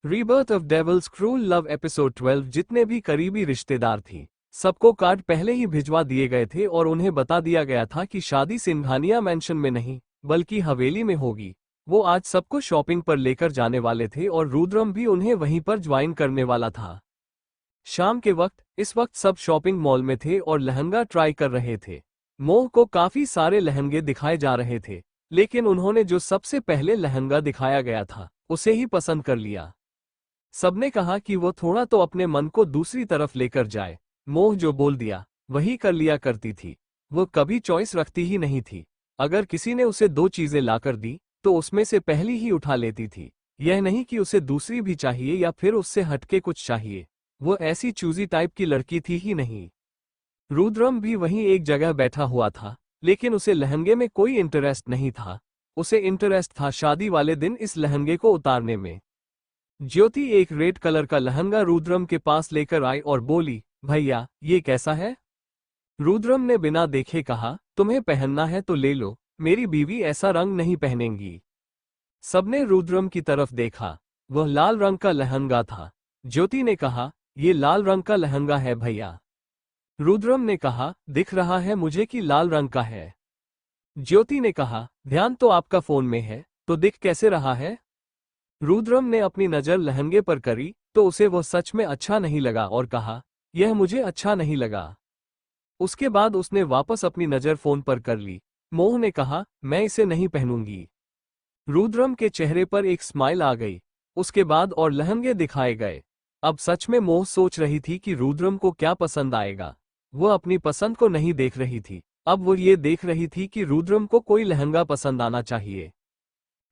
Rebirth of devil's cruel love episode 12। जितने भी करीबी रिश्तेदार थी सबको कार्ड पहले ही भिजवा दिए गए थे और उन्हें बता दिया गया था कि शादी सिंघानिया मैंशन में नहीं बल्कि हवेली में होगी। वो आज सबको शॉपिंग पर लेकर जाने वाले थे और रुद्रम भी उन्हें वहीं पर ज्वाइन करने वाला था। शाम के वक्त इस वक्त सब शॉपिंग मॉल में थे और लहंगा ट्राई कर रहे थे। मोह को काफी सारे लहंगे दिखाए जा रहे थे, लेकिन उन्होंने जो सबसे पहले लहंगा दिखाया गया था उसे ही पसंद कर लिया। सबने कहा कि वो थोड़ा तो अपने मन को दूसरी तरफ लेकर जाए। मोह जो बोल दिया वही कर लिया करती थी। वो कभी चॉइस रखती ही नहीं थी। अगर किसी ने उसे दो चीजें लाकर दी तो उसमें से पहली ही उठा लेती थी। यह नहीं कि उसे दूसरी भी चाहिए या फिर उससे हटके कुछ चाहिए। वो ऐसी चूजी टाइप की लड़की थी ही नहीं। रुद्रम भी वहीं एक जगह बैठा हुआ था, लेकिन उसे लहंगे में कोई इंटरेस्ट नहीं था। उसे इंटरेस्ट था शादी वाले दिन इस लहंगे को उतारने में। ज्योति एक रेड कलर का लहंगा रुद्रम के पास लेकर आई और बोली, भैया ये कैसा है? रुद्रम ने बिना देखे कहा, तुम्हें पहनना है तो ले लो, मेरी बीवी ऐसा रंग नहीं पहनेंगी। सबने रुद्रम की तरफ देखा। वह लाल रंग का लहंगा था। ज्योति ने कहा, ये लाल रंग का लहंगा है भैया। रुद्रम ने कहा, दिख रहा है मुझे कि लाल रंग का है। ज्योति ने कहा, ध्यान तो आपका फोन में है तो दिख कैसे रहा है? रुद्रम ने अपनी नजर लहंगे पर करी तो उसे वह सच में अच्छा नहीं लगा और कहा, यह मुझे अच्छा नहीं लगा। उसके बाद उसने वापस अपनी नजर फोन पर कर ली। मोह ने कहा, मैं इसे नहीं पहनूंगी। रुद्रम के चेहरे पर एक स्माइल आ गई। उसके बाद और लहंगे दिखाए गए। अब सच में मोह सोच रही थी कि रुद्रम को क्या पसंद आएगा। वह अपनी पसंद को नहीं देख रही थी, अब वो ये देख रही थी कि रुद्रम को कोई लहंगा पसंद आना चाहिए।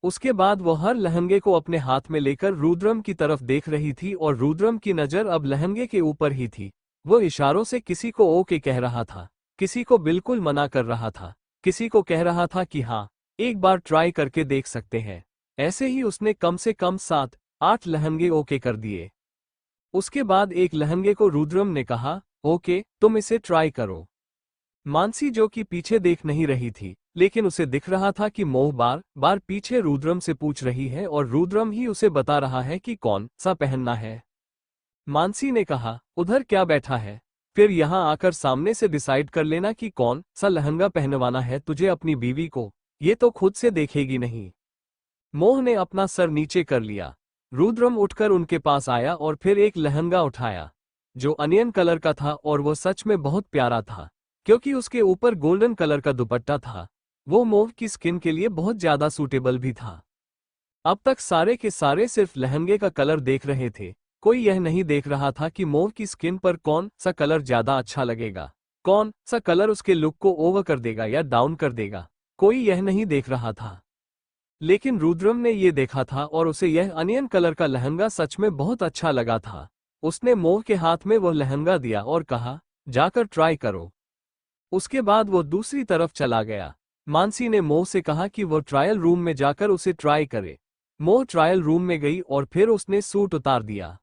उसके बाद वो हर लहंगे को अपने हाथ में लेकर रुद्रम की तरफ देख रही थी और रुद्रम की नजर अब लहंगे के ऊपर ही थी। वो इशारों से किसी को ओके कह रहा था, किसी को बिल्कुल मना कर रहा था, किसी को कह रहा था कि हाँ एक बार ट्राई करके देख सकते हैं। ऐसे ही उसने कम से कम 7-8 लहंगे ओके कर दिए। उसके बाद एक लहंगे को रुद्रम ने कहा, ओके तुम इसे ट्राई करो। मानसी जो कि पीछे देख नहीं रही थी, लेकिन उसे दिख रहा था कि मोह बार बार पीछे रुद्रम से पूछ रही है और रुद्रम ही उसे बता रहा है कि कौन सा पहनना है। मानसी ने कहा, उधर क्या बैठा है, फिर यहाँ आकर सामने से डिसाइड कर लेना कि कौन सा लहंगा पहनवाना है तुझे अपनी बीवी को, ये तो खुद से देखेगी नहीं। मोह ने अपना सर नीचे कर लिया। रुद्रम उठकर उनके पास आया और फिर एक लहंगा उठाया जो अनियन कलर का था और वो सच में बहुत प्यारा था, क्योंकि उसके ऊपर गोल्डन कलर का दुपट्टा था। वो मोह की स्किन के लिए बहुत ज्यादा सूटेबल भी था। अब तक सारे के सारे सिर्फ लहंगे का कलर देख रहे थे। कोई यह नहीं देख रहा था कि मोह की स्किन पर कौन सा कलर ज्यादा अच्छा लगेगा, कौन सा कलर उसके लुक को ओवर कर देगा या डाउन कर देगा। कोई यह नहीं देख रहा था। लेकिन रुद्रम ने ये देखा था और उसे यह अनियन कलर का लहंगा सच में बहुत अच्छा लगा था। उसने मोह के हाथ में वह लहंगा दिया और कहा, जाकर ट्राई करो। उसके बाद वो दूसरी तरफ चला गया। मानसी ने मोह से कहा कि वो ट्रायल रूम में जाकर उसे ट्राई करे। मोह ट्रायल रूम में गई और फिर उसने सूट उतार दिया।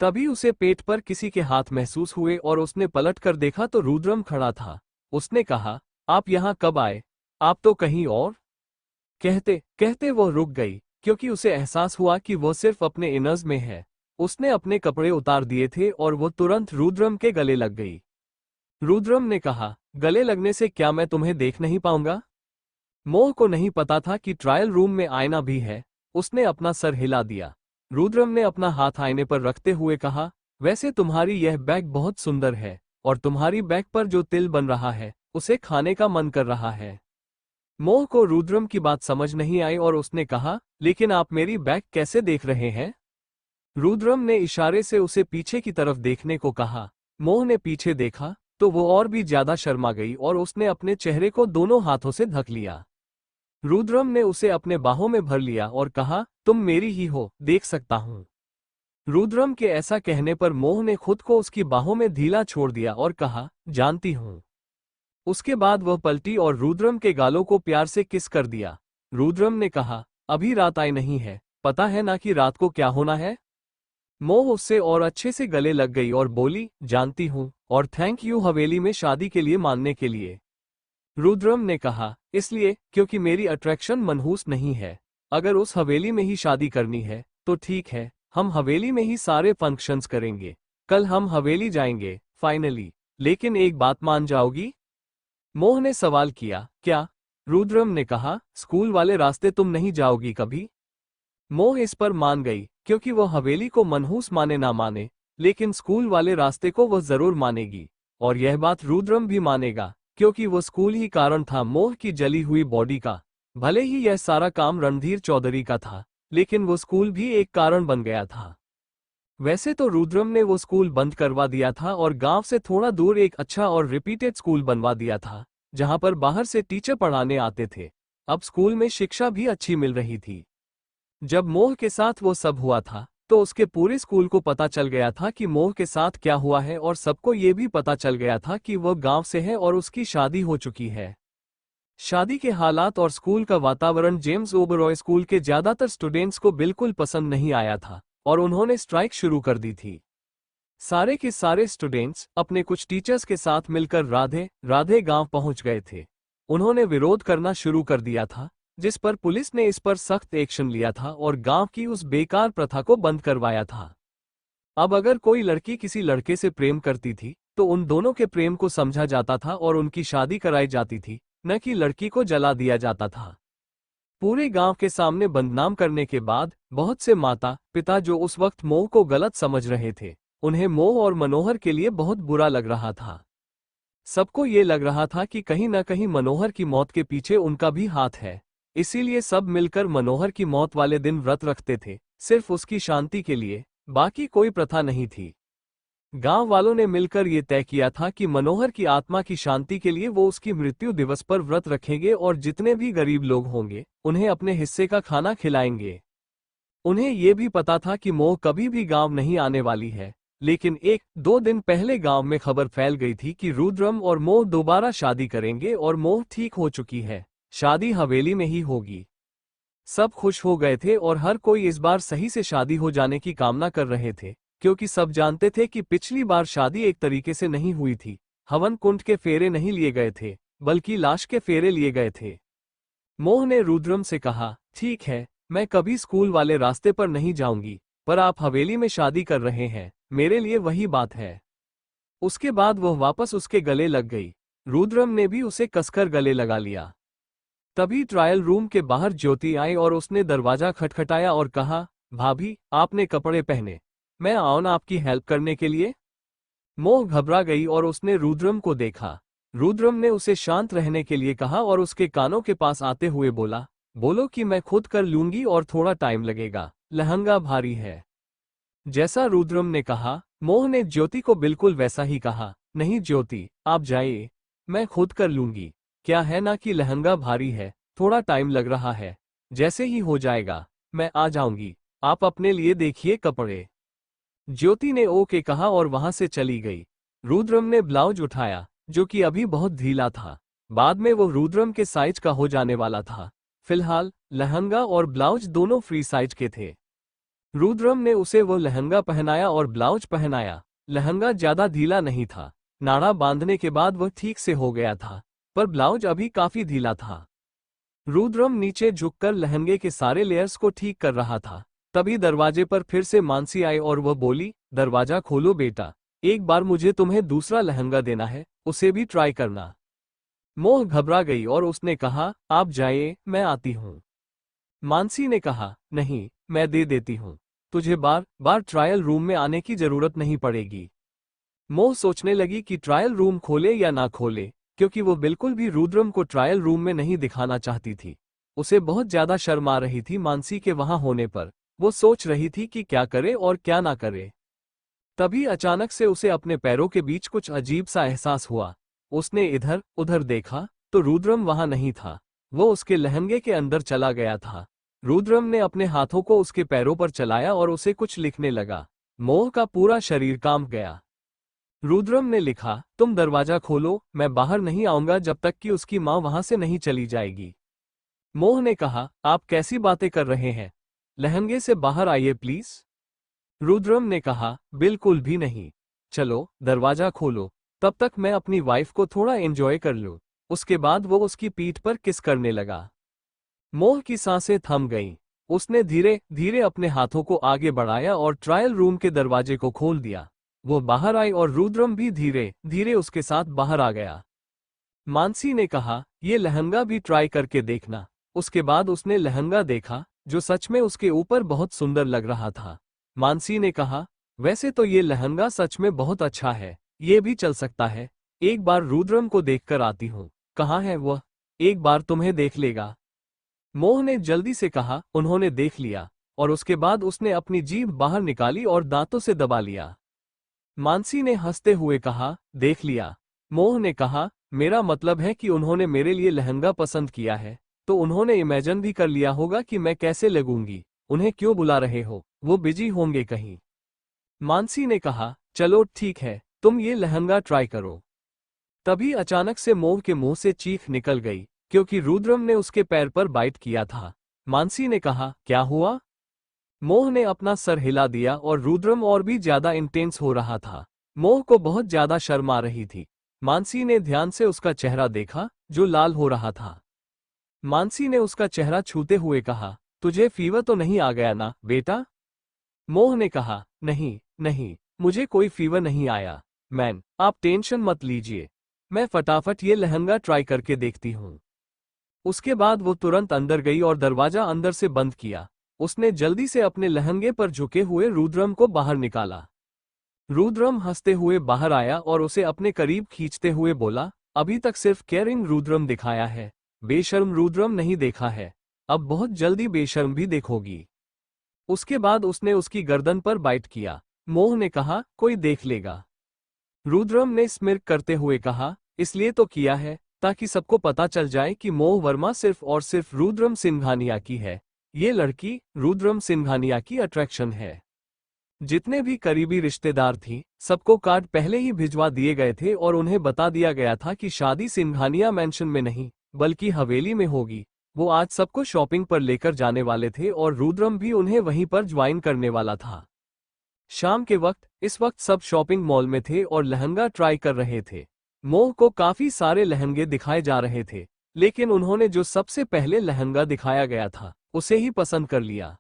तभी उसे पेट पर किसी के हाथ महसूस हुए और उसने पलट कर देखा तो रुद्रम खड़ा था। उसने कहा, आप यहाँ कब आए? आप तो कहीं और। कहते कहते वो रुक गई, क्योंकि उसे एहसास हुआ कि वो सिर्फ अपने इनर्स में है। उसने अपने कपड़े उतार दिए थे और वो तुरंत रुद्रम के गले लग गई। रुद्रम ने कहा, गले लगने से क्या मैं तुम्हें देख नहीं पाऊंगा? मोह को नहीं पता था कि ट्रायल रूम में आईना भी है। उसने अपना सर हिला दिया। रुद्रम ने अपना हाथ आईने पर रखते हुए कहा, वैसे तुम्हारी यह बैग बहुत सुंदर है और तुम्हारी बैग पर जो तिल बन रहा है उसे खाने का मन कर रहा है। मोह को रुद्रम की बात समझ नहीं आई और उसने कहा, लेकिन आप मेरी बैग कैसे देख रहे हैं? रुद्रम ने इशारे से उसे पीछे की तरफ देखने को कहा। मोह ने पीछे देखा तो वो और भी ज्यादा शर्मा गई और उसने अपने चेहरे को दोनों हाथों से ढक लिया। रुद्रम ने उसे अपने बाहों में भर लिया और कहा, तुम मेरी ही हो, देख सकता हूं। रुद्रम के ऐसा कहने पर मोह ने खुद को उसकी बाहों में ढीला छोड़ दिया और कहा, जानती हूं। उसके बाद वह पलटी और रुद्रम के गालों को प्यार से किस कर दिया। रुद्रम ने कहा, अभी रात आई नहीं है, पता है ना कि रात को क्या होना है? मोह उससे और अच्छे से गले लग गई और बोली, जानती हूं, और थैंक यू हवेली में शादी के लिए मानने के लिए। रुद्रम ने कहा, इसलिए क्योंकि मेरी अट्रैक्शन मनहूस नहीं है। अगर उस हवेली में ही शादी करनी है तो ठीक है, हम हवेली में ही सारे फंक्शंस करेंगे। कल हम हवेली जाएंगे फाइनली। लेकिन एक बात मान जाओगी? मोह ने सवाल किया। क्या? रुद्रम ने कहा, स्कूल वाले रास्ते तुम नहीं जाओगी कभी? मोह इस पर मान गई, क्योंकि वो हवेली को मनहूस माने ना माने, लेकिन स्कूल वाले रास्ते को वह जरूर मानेगी। और यह बात रुद्रम भी मानेगा, क्योंकि वो स्कूल ही कारण था मोह की जली हुई बॉडी का। भले ही यह सारा काम रणधीर चौधरी का था, लेकिन वो स्कूल भी एक कारण बन गया था। वैसे तो रुद्रम ने वो स्कूल बंद करवा दिया था और गांव से थोड़ा दूर एक अच्छा और रिपीटेड स्कूल बनवा दिया था, जहां पर बाहर से टीचर पढ़ाने आते थे। अब स्कूल में शिक्षा भी अच्छी मिल रही थी। जब मोह के साथ वो सब हुआ था, तो उसके पूरे स्कूल को पता चल गया था कि मोह के साथ क्या हुआ है, और सबको ये भी पता चल गया था कि वह गांव से है और उसकी शादी हो चुकी है। शादी के हालात और स्कूल का वातावरण जेम्स ओबरॉय स्कूल के ज्यादातर स्टूडेंट्स को बिल्कुल पसंद नहीं आया था, और उन्होंने स्ट्राइक शुरू कर दी थी। सारे के सारे स्टूडेंट्स अपने कुछ टीचर्स के साथ मिलकर राधे राधे गांव पहुंच गए थे। उन्होंने विरोध करना शुरू कर दिया था, जिस पर पुलिस ने इस पर सख्त एक्शन लिया था और गांव की उस बेकार प्रथा को बंद करवाया था। अब अगर कोई लड़की किसी लड़के से प्रेम करती थी, तो उन दोनों के प्रेम को समझा जाता था और उनकी शादी कराई जाती थी, न कि लड़की को जला दिया जाता था। पूरे गांव के सामने बदनाम करने के बाद बहुत से माता पिता जो उस वक्त मोह को गलत समझ रहे थे, उन्हें मोह और मनोहर के लिए बहुत बुरा लग रहा था। सबको ये लग रहा था कि कहीं न कहीं मनोहर की मौत के पीछे उनका भी हाथ है। इसीलिए सब मिलकर मनोहर की मौत वाले दिन व्रत रखते थे, सिर्फ उसकी शांति के लिए, बाकी कोई प्रथा नहीं थी। गांव वालों ने मिलकर ये तय किया था कि मनोहर की आत्मा की शांति के लिए वो उसकी मृत्यु दिवस पर व्रत रखेंगे और जितने भी गरीब लोग होंगे उन्हें अपने हिस्से का खाना खिलाएंगे। उन्हें ये भी पता था कि मोह कभी भी गांव नहीं आने वाली है, लेकिन 1-2 दिन पहले गांव में खबर फैल गई थी कि रुद्रम और मोह दोबारा शादी करेंगे और मोह ठीक हो चुकी है, शादी हवेली में ही होगी। सब खुश हो गए थे और हर कोई इस बार सही से शादी हो जाने की कामना कर रहे थे, क्योंकि सब जानते थे कि पिछली बार शादी एक तरीके से नहीं हुई थी। हवन कुंड के फेरे नहीं लिए गए थे, बल्कि लाश के फेरे लिए गए थे। मोह ने रुद्रम से कहा, ठीक है, मैं कभी स्कूल वाले रास्ते पर नहीं जाऊंगी, पर आप हवेली में शादी कर रहे हैं, मेरे लिए वही बात है। उसके बाद वह वापस उसके गले लग गई। रुद्रम ने भी उसे कसकर गले लगा लिया। तभी ट्रायल रूम के बाहर ज्योति आई और उसने दरवाजा खटखटाया और कहा, भाभी, आपने कपड़े पहने, मैं आऊं ना आपकी हेल्प करने के लिए? मोह घबरा गई और उसने रुद्रम को देखा। रुद्रम ने उसे शांत रहने के लिए कहा और उसके कानों के पास आते हुए बोला, बोलो कि मैं खुद कर लूंगी और थोड़ा टाइम लगेगा, लहंगा भारी है। जैसा रुद्रम ने कहा, मोह ने ज्योति को बिल्कुल वैसा ही कहा, नहीं ज्योति, आप जाइए, मैं खुद कर लूंगी। क्या है ना कि लहंगा भारी है, थोड़ा टाइम लग रहा है, जैसे ही हो जाएगा मैं आ जाऊंगी, आप अपने लिए देखिए कपड़े। ज्योति ने ओके कहा और वहां से चली गई। रुद्रम ने ब्लाउज उठाया, जो कि अभी बहुत ढीला था। बाद में वो रुद्रम के साइज का हो जाने वाला था। फिलहाल लहंगा और ब्लाउज दोनों फ्री साइज के थे। रुद्रम ने उसे वो लहंगा पहनाया और ब्लाउज पहनाया। लहंगा ज्यादा ढीला नहीं था, नाड़ा बांधने के बाद वह ठीक से हो गया था, पर ब्लाउज अभी काफी ढीला था। रुद्रम नीचे झुककर लहंगे के सारे लेयर्स को ठीक कर रहा था। तभी दरवाजे पर फिर से मानसी आई और वह बोली, दरवाजा खोलो बेटा, एक बार मुझे तुम्हें दूसरा लहंगा देना है, उसे भी ट्राई करना। मोह घबरा गई और उसने कहा, आप जाइए, मैं आती हूँ। मानसी ने कहा, नहीं, मैं दे देती हूँ, तुझे बार बार ट्रायल रूम में आने की जरूरत नहीं पड़ेगी। मोह सोचने लगी कि ट्रायल रूम खोले या ना खोले, क्योंकि वो बिल्कुल भी रुद्रम को ट्रायल रूम में नहीं दिखाना चाहती थी। उसे बहुत ज्यादा शर्म आ रही थी मानसी के वहां होने पर। वो सोच रही थी कि क्या करे और क्या ना करे। तभी अचानक से उसे अपने पैरों के बीच कुछ अजीब सा एहसास हुआ। उसने इधर उधर देखा तो रुद्रम वहां नहीं था, वो उसके लहंगे के अंदर चला गया था। रुद्रम ने अपने हाथों को उसके पैरों पर चलाया और उसे कुछ लिखने लगा। मोह का पूरा शरीर कांप गया। रुद्रम ने लिखा, तुम दरवाजा खोलो, मैं बाहर नहीं आऊंगा जब तक कि उसकी मां वहां से नहीं चली जाएगी। मोह ने कहा, आप कैसी बातें कर रहे हैं, लहंगे से बाहर आइए प्लीज। रुद्रम ने कहा, बिल्कुल भी नहीं, चलो दरवाजा खोलो, तब तक मैं अपनी वाइफ को थोड़ा एंजॉय कर लूं। उसके बाद वो उसकी पीठ पर किस करने लगा। मोह की सांसें थम गईं। उसने धीरे धीरे अपने हाथों को आगे बढ़ाया और ट्रायल रूम के दरवाजे को खोल दिया। वो बाहर आई और रुद्रम भी धीरे धीरे उसके साथ बाहर आ गया। मानसी ने कहा, ये लहंगा भी ट्राई करके देखना। उसके बाद उसने लहंगा देखा, जो सच में उसके ऊपर बहुत सुंदर लग रहा था। मानसी ने कहा, वैसे तो ये लहंगा सच में बहुत अच्छा है, ये भी चल सकता है। एक बार रुद्रम को देखकर आती हूँ। कहाँ है वह? एक बार तुम्हें देख लेगा। मोह ने जल्दी से कहा। उन्होंने देख लिया और उसके बाद उसने अपनी जीभ बाहर निकाली और दांतों से दबा लिया। मानसी ने हंसते हुए कहा, देख लिया? मोह ने कहा, मेरा मतलब है कि उन्होंने मेरे लिए लहंगा पसंद किया है, तो उन्होंने इमेजिन भी कर लिया होगा कि मैं कैसे लगूंगी। उन्हें क्यों बुला रहे हो? वो बिजी होंगे कहीं। मानसी ने कहा, चलो ठीक है, तुम ये लहंगा ट्राई करो। तभी अचानक से मोह के मुंह से चीख निकल गई, क्योंकि रुद्रम ने उसके पैर पर बाइट किया था। मानसी ने कहा, क्या हुआ? मोह ने अपना सर हिला दिया और रुद्रम और भी ज्यादा इंटेंस हो रहा था। मोह को बहुत ज्यादा शर्म आ रही थी। मानसी ने ध्यान से उसका चेहरा देखा, जो लाल हो रहा था। मानसी ने उसका चेहरा छूते हुए कहा, तुझे फीवर तो नहीं आ गया ना बेटा? मोह ने कहा, नहीं नहीं, मुझे कोई फीवर नहीं आया। मैन, आप टेंशन मत लीजिए, मैं फटाफट ये लहंगा ट्राई करके देखती हूँ। उसके बाद वो तुरंत अंदर गई और दरवाजा अंदर से बंद किया। उसने जल्दी से अपने लहंगे पर झुके हुए रुद्रम को बाहर निकाला। रुद्रम हंसते हुए बाहर आया और उसे अपने करीब खींचते हुए बोला, अभी तक सिर्फ केयरिंग रुद्रम दिखाया है, बेशर्म रुद्रम नहीं देखा है। अब बहुत जल्दी बेशर्म भी देखोगी। उसके बाद उसने उसकी गर्दन पर बाइट किया। मोह ने कहा, कोई देख लेगा। रुद्रम ने स्मिर्क करते हुए कहा, इसलिए तो किया है, ताकि सबको पता चल जाए कि मोह वर्मा सिर्फ और सिर्फ रुद्रम सिंघानिया की है। ये लड़की रुद्रम सिंघानिया की अट्रैक्शन है। जितने भी करीबी रिश्तेदार थी, सबको कार्ड पहले ही भिजवा दिए गए थे और उन्हें बता दिया गया था कि शादी सिंघानिया मैंशन में नहीं, बल्कि हवेली में होगी। वो आज सबको शॉपिंग पर लेकर जाने वाले थे और रुद्रम भी उन्हें वहीं पर ज्वाइन करने वाला था। शाम के वक्त इस वक्त सब शॉपिंग मॉल में थे और लहंगा ट्राई कर रहे थे। मोह को काफी सारे लहंगे दिखाए जा रहे थे, लेकिन उन्होंने जो सबसे पहले लहंगा दिखाया गया था, उसे ही पसंद कर लिया।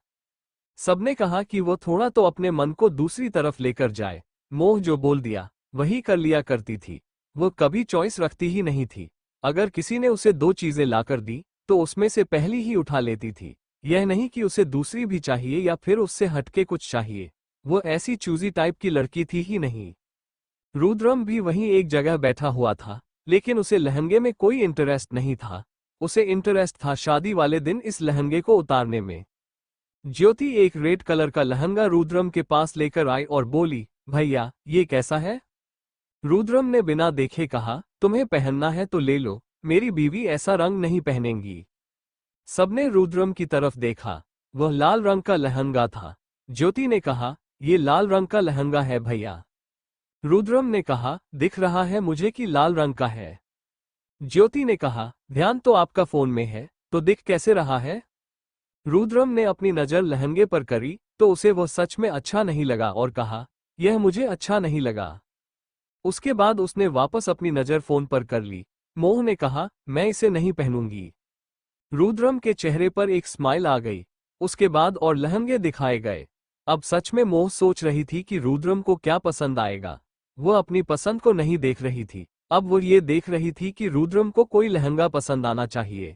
सबने कहा कि वो थोड़ा तो अपने मन को दूसरी तरफ लेकर जाए। मोह जो बोल दिया, वही कर लिया करती थी। वो कभी चॉइस रखती ही नहीं थी। अगर किसी ने उसे दो चीजें लाकर दी, तो उसमें से पहली ही उठा लेती थी। यह नहीं कि उसे दूसरी भी चाहिए या फिर उससे हटके कुछ चाहिए। वो ऐसी चूजी टाइप की लड़की थी ही नहीं। रुद्रम भी वहीं एक जगह बैठा हुआ था, लेकिन उसे लहंगे में कोई इंटरेस्ट नहीं था। उसे इंटरेस्ट था शादी वाले दिन इस लहंगे को उतारने में। ज्योति एक रेड कलर का लहंगा रुद्रम के पास लेकर आई और बोली, भैया ये कैसा है? रुद्रम ने बिना देखे कहा, तुम्हें पहनना है तो ले लो, मेरी बीवी ऐसा रंग नहीं पहनेंगी। सबने रुद्रम की तरफ देखा। वह लाल रंग का लहंगा था। ज्योति ने कहा, ये लाल रंग का लहंगा है भैया। रुद्रम ने कहा, दिख रहा है मुझे कि लाल रंग का है। ज्योति ने कहा, ध्यान तो आपका फोन में है, तो दिख कैसे रहा है? रुद्रम ने अपनी नजर लहंगे पर करी, तो उसे वह सच में अच्छा नहीं लगा और कहा, यह मुझे अच्छा नहीं लगा। उसके बाद उसने वापस अपनी नजर फोन पर कर ली। मोह ने कहा, मैं इसे नहीं पहनूंगी। रुद्रम के चेहरे पर एक स्माइल आ गई। उसके बाद और लहंगे दिखाए गए। अब सच में मोह सोच रही थी कि रुद्रम को क्या पसंद आएगा। वह अपनी पसंद को नहीं देख रही थी, अब वो ये देख रही थी कि रुद्रम को कोई लहंगा पसंद आना चाहिए।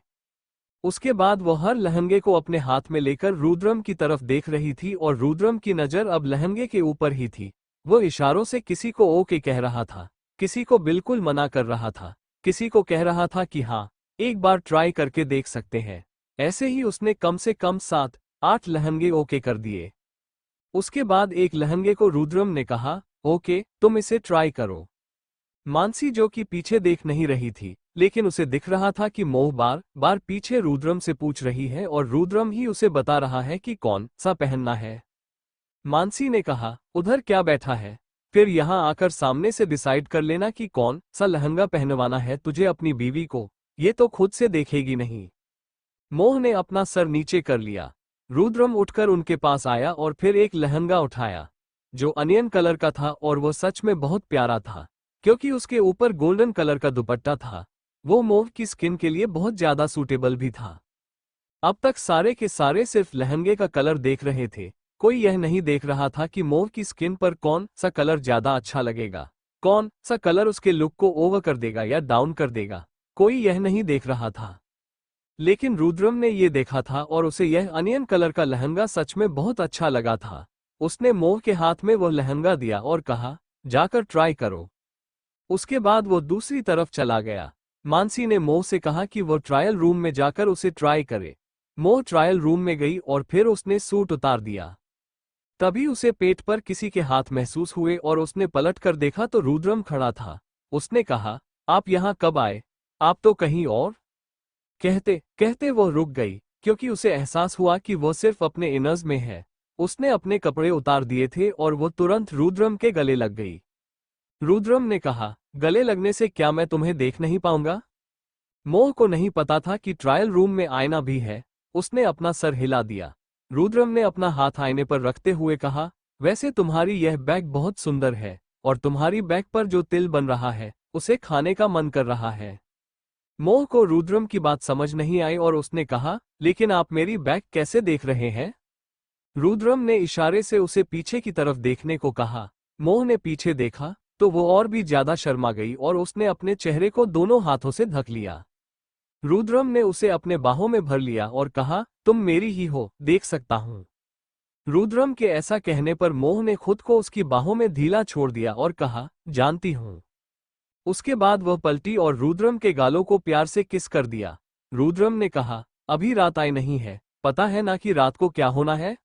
उसके बाद वो हर लहंगे को अपने हाथ में लेकर रुद्रम की तरफ देख रही थी और रुद्रम की नजर अब लहंगे के ऊपर ही थी। वो इशारों से किसी को ओके कह रहा था, किसी को बिल्कुल मना कर रहा था, किसी को कह रहा था कि हाँ, एक बार ट्राई करके देख सकते हैं। ऐसे ही उसने कम से कम 7-8 लहंगे ओके कर दिए। उसके बाद एक लहंगे को रुद्रम ने कहा, ओके, तुम इसे ट्राई करो। मानसी जो कि पीछे देख नहीं रही थी, लेकिन उसे दिख रहा था कि मोह बार बार पीछे रुद्रम से पूछ रही है और रुद्रम ही उसे बता रहा है कि कौन सा पहनना है। मानसी ने कहा, उधर क्या बैठा है, फिर यहाँ आकर सामने से डिसाइड कर लेना कि कौन सा लहंगा पहनवाना है तुझे अपनी बीवी को, ये तो खुद से देखेगी नहीं। मोह ने अपना सर नीचे कर लिया। रुद्रम उठकर उनके पास आया और फिर एक लहंगा उठाया, जो अनियन कलर का था और वह सच में बहुत प्यारा था, क्योंकि उसके ऊपर गोल्डन कलर का दुपट्टा था। वो मोह की स्किन के लिए बहुत ज्यादा सूटेबल भी था। अब तक सारे के सारे सिर्फ लहंगे का कलर देख रहे थे। कोई यह नहीं देख रहा था कि मोह की स्किन पर कौन सा कलर ज्यादा अच्छा लगेगा, कौन सा कलर उसके लुक को ओवर कर देगा या डाउन कर देगा। कोई यह नहीं देख रहा था। लेकिन रुद्रम ने ये देखा था और उसे यह अनियन कलर का लहंगा सच में बहुत अच्छा लगा था। उसने मोह के हाथ में वह लहंगा दिया और कहा, जाकर ट्राई करो। उसके बाद वो दूसरी तरफ चला गया। मानसी ने मोह से कहा कि वो ट्रायल रूम में जाकर उसे ट्राई करे। मोह ट्रायल रूम में गई और फिर उसने सूट उतार दिया। तभी उसे पेट पर किसी के हाथ महसूस हुए और उसने पलट कर देखा तो रुद्रम खड़ा था। उसने कहा, आप यहाँ कब आए? आप तो कहीं और। कहते कहते वो रुक गई, क्योंकि उसे एहसास हुआ कि वो सिर्फ अपने इनर्स में है। उसने अपने कपड़े उतार दिए थे और वो तुरंत रुद्रम के गले लग गई। रुद्रम ने कहा, गले लगने से क्या मैं तुम्हें देख नहीं पाऊंगा? मोह को नहीं पता था कि ट्रायल रूम में आईना भी है। उसने अपना सर हिला दिया। रुद्रम ने अपना हाथ आईने पर रखते हुए कहा, वैसे तुम्हारी यह बैग बहुत सुंदर है, और तुम्हारी बैग पर जो तिल बन रहा है उसे खाने का मन कर रहा है। मोह को रुद्रम की बात समझ नहीं आई और उसने कहा, लेकिन आप मेरी बैग कैसे देख रहे हैं? रुद्रम ने इशारे से उसे पीछे की तरफ देखने को कहा। मोह ने पीछे देखा तो वो और भी ज्यादा शर्मा गई और उसने अपने चेहरे को दोनों हाथों से ढक लिया। रुद्रम ने उसे अपने बाहों में भर लिया और कहा, तुम मेरी ही हो, देख सकता हूं। रुद्रम के ऐसा कहने पर मोह ने खुद को उसकी बाहों में ढीला छोड़ दिया और कहा, जानती हूं। उसके बाद वह पलटी और रुद्रम के गालों को प्यार से किस कर दिया। रुद्रम ने कहा, अभी रात आई नहीं है, पता है ना कि रात को क्या होना है?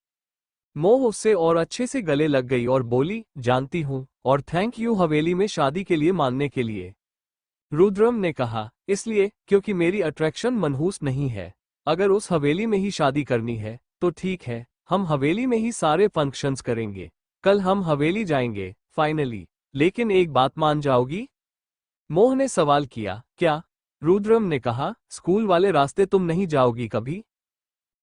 मोह उससे और अच्छे से गले लग गई और बोली, जानती हूं, और थैंक यू हवेली में शादी के लिए मानने के लिए। रुद्रम ने कहा, इसलिए क्योंकि मेरी अट्रैक्शन मनहूस नहीं है। अगर उस हवेली में ही शादी करनी है तो ठीक है, हम हवेली में ही सारे फंक्शंस करेंगे। कल हम हवेली जाएंगे फाइनली। लेकिन एक बात मान जाओगी? मोह ने सवाल किया। क्या? रुद्रम ने कहा, स्कूल वाले रास्ते तुम नहीं जाओगी कभी?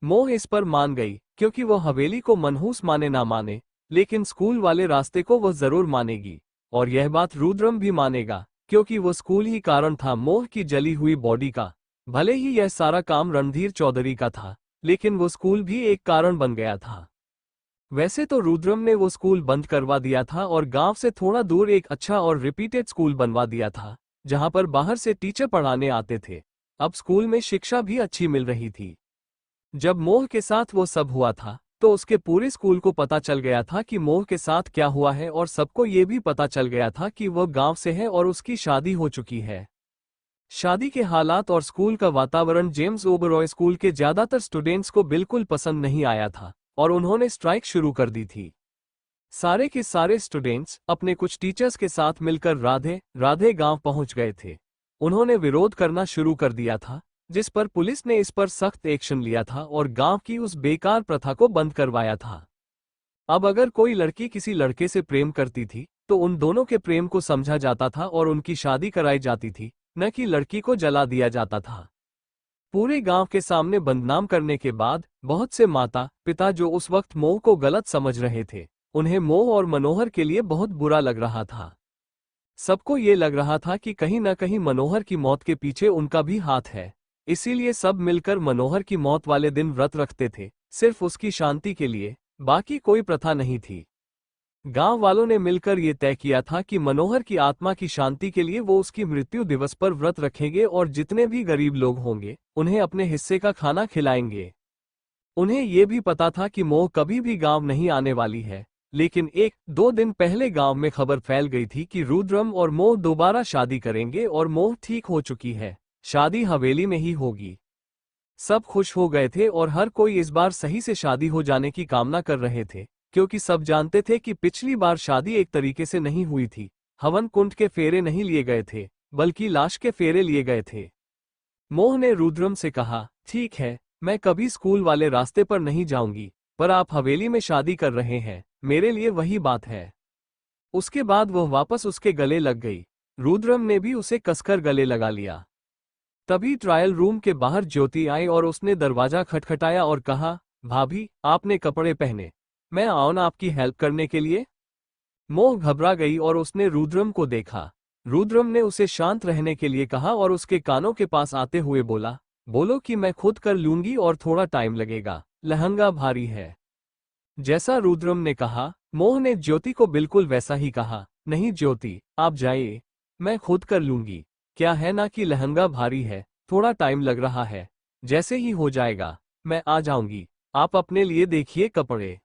मोह इस पर मान गई, क्योंकि वो हवेली को मनहूस माने ना माने, लेकिन स्कूल वाले रास्ते को वो जरूर मानेगी। और यह बात रुद्रम भी मानेगा, क्योंकि वो स्कूल ही कारण था मोह की जली हुई बॉडी का। भले ही यह सारा काम रणधीर चौधरी का था, लेकिन वो स्कूल भी एक कारण बन गया था। वैसे तो रुद्रम ने वो स्कूल बंद करवा दिया था और गांव से थोड़ा दूर एक अच्छा और रिपीटेड स्कूल बनवा दिया था, जहां पर बाहर से टीचर पढ़ाने आते थे। अब स्कूल में शिक्षा भी अच्छी मिल रही थी। जब मोह के साथ वो सब हुआ था तो उसके पूरे स्कूल को पता चल गया था कि मोह के साथ क्या हुआ है, और सबको ये भी पता चल गया था कि वह गांव से है और उसकी शादी हो चुकी है। शादी के हालात और स्कूल का वातावरण जेम्स ओबरॉय स्कूल के ज्यादातर स्टूडेंट्स को बिल्कुल पसंद नहीं आया था और उन्होंने स्ट्राइक शुरू कर दी थी। सारे के सारे स्टूडेंट्स अपने कुछ टीचर्स के साथ मिलकर राधे राधे गांव पहुंच गए थे। उन्होंने विरोध करना शुरू कर दिया था, जिस पर पुलिस ने इस पर सख्त एक्शन लिया था और गांव की उस बेकार प्रथा को बंद करवाया था। अब अगर कोई लड़की किसी लड़के से प्रेम करती थी तो उन दोनों के प्रेम को समझा जाता था और उनकी शादी कराई जाती थी, न कि लड़की को जला दिया जाता था। पूरे गांव के सामने बदनाम करने के बाद बहुत से माता पिता जो उस वक्त मोह को गलत समझ रहे थे, उन्हें मोह और मनोहर के लिए बहुत बुरा लग रहा था। सबको ये लग रहा था कि कहीं न कहीं मनोहर की मौत के पीछे उनका भी हाथ है। इसीलिए सब मिलकर मनोहर की मौत वाले दिन व्रत रखते थे, सिर्फ उसकी शांति के लिए, बाकी कोई प्रथा नहीं थी। गांव वालों ने मिलकर ये तय किया था कि मनोहर की आत्मा की शांति के लिए वो उसकी मृत्यु दिवस पर व्रत रखेंगे और जितने भी गरीब लोग होंगे उन्हें अपने हिस्से का खाना खिलाएंगे। उन्हें ये भी पता था कि मोह कभी भी गांव नहीं आने वाली है, लेकिन 1-2 दिन पहले गांव में खबर फैल गई थी कि रुद्रम और मोह दोबारा शादी करेंगे और मोह ठीक हो चुकी है, शादी हवेली में ही होगी। सब खुश हो गए थे और हर कोई इस बार सही से शादी हो जाने की कामना कर रहे थे, क्योंकि सब जानते थे कि पिछली बार शादी एक तरीके से नहीं हुई थी। हवन कुंड के फेरे नहीं लिए गए थे, बल्कि लाश के फेरे लिए गए थे। मोह ने रुद्रम से कहा, ठीक है, मैं कभी स्कूल वाले रास्ते पर नहीं जाऊंगी, पर आप हवेली में शादी कर रहे हैं, मेरे लिए वही बात है। उसके बाद वह वापस उसके गले लग गई। रुद्रम ने भी उसे कसकर गले लगा लिया। तभी ट्रायल रूम के बाहर ज्योति आई और उसने दरवाजा खटखटाया और कहा, भाभी, आपने कपड़े पहने, मैं आऊं ना आपकी हेल्प करने के लिए? मोह घबरा गई और उसने रुद्रम को देखा। रुद्रम ने उसे शांत रहने के लिए कहा और उसके कानों के पास आते हुए बोला, बोलो कि मैं खुद कर लूंगी और थोड़ा टाइम लगेगा, लहंगा भारी है। जैसा रुद्रम ने कहा, मोह ने ज्योति को बिल्कुल वैसा ही कहा। नहीं ज्योति, आप जाइए, मैं खुद कर लूंगी। क्या है ना कि लहंगा भारी है, थोड़ा टाइम लग रहा है। जैसे ही हो जाएगा मैं आ जाऊंगी, आप अपने लिए देखिए कपड़े।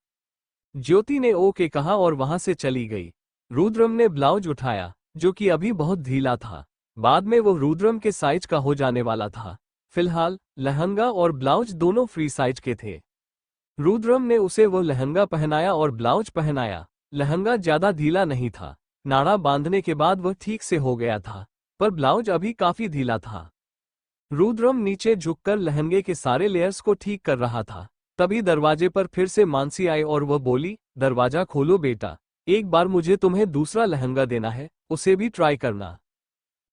ज्योति ने ओके कहा और वहां से चली गई। रुद्रम ने ब्लाउज उठाया, जो कि अभी बहुत ढीला था। बाद में वो रुद्रम के साइज का हो जाने वाला था। फिलहाल लहंगा और ब्लाउज दोनों फ्री साइज के थे। रुद्रम ने उसे वो लहंगा पहनाया और ब्लाउज पहनाया। लहंगा ज्यादा ढीला नहीं था। नाड़ा बांधने के बाद वह ठीक से हो गया था, पर ब्लाउज अभी काफी ढीला था। रुद्रम नीचे झुककर लहंगे के सारे लेयर्स को ठीक कर रहा था। तभी दरवाजे पर फिर से मानसी आई और वह बोली, दरवाजा खोलो बेटा, एक बार मुझे तुम्हें दूसरा लहंगा देना है, उसे भी ट्राई करना।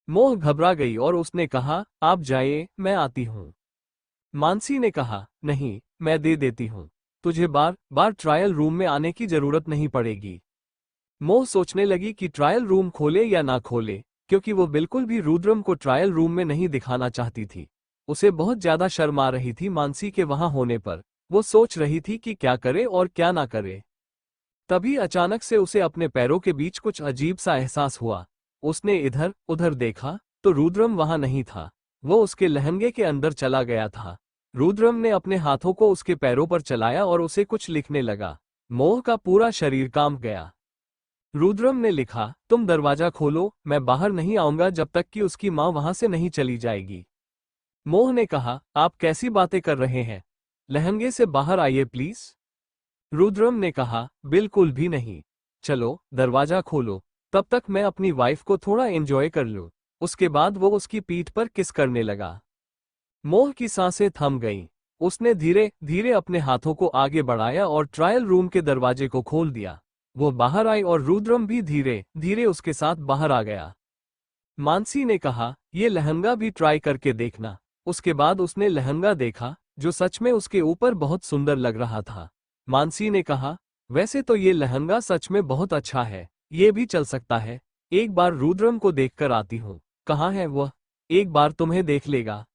मोह घबरा गई और उसने कहा, आप जाइए, मैं आती हूँ। मानसी ने कहा, नहीं, मैं दे देती हूँ, तुझे बार बार ट्रायल रूम में आने की जरूरत नहीं पड़ेगी। मोह सोचने लगी कि ट्रायल रूम खोले या ना खोले, क्योंकि वो बिल्कुल भी रुद्रम को ट्रायल रूम में नहीं दिखाना चाहती थी। उसे बहुत ज्यादा शर्म आ रही थी मानसी के वहां होने पर। वो सोच रही थी कि क्या करे और क्या ना करे। तभी अचानक से उसे अपने पैरों के बीच कुछ अजीब सा एहसास हुआ। उसने इधर उधर देखा तो रुद्रम वहां नहीं था। वो उसके लहंगे के अंदर चला गया था। रुद्रम ने अपने हाथों को उसके पैरों पर चलाया और उसे कुछ लिखने लगा। मोह का पूरा शरीर कांप गया। रुद्रम ने लिखा, तुम दरवाजा खोलो, मैं बाहर नहीं आऊंगा जब तक कि उसकी मां वहां से नहीं चली जाएगी। मोह ने कहा, आप कैसी बातें कर रहे हैं, लहंगे से बाहर आइए प्लीज। रुद्रम ने कहा, बिल्कुल भी नहीं, चलो दरवाजा खोलो, तब तक मैं अपनी वाइफ को थोड़ा एंजॉय कर लूं। उसके बाद वो उसकी पीठ पर किस करने लगा। मोह की सांसें थम गईं। उसने धीरे धीरे अपने हाथों को आगे बढ़ाया और ट्रायल रूम के दरवाजे को खोल दिया। वो बाहर आई और रुद्रम भी धीरे धीरे उसके साथ बाहर आ गया। मानसी ने कहा, ये लहंगा भी ट्राई करके देखना। उसके बाद उसने लहंगा देखा, जो सच में उसके ऊपर बहुत सुंदर लग रहा था। मानसी ने कहा, वैसे तो ये लहंगा सच में बहुत अच्छा है, ये भी चल सकता है। एक बार रुद्रम को देखकर आती हूँ। कहाँ है वह? एक बार तुम्हें देख लेगा।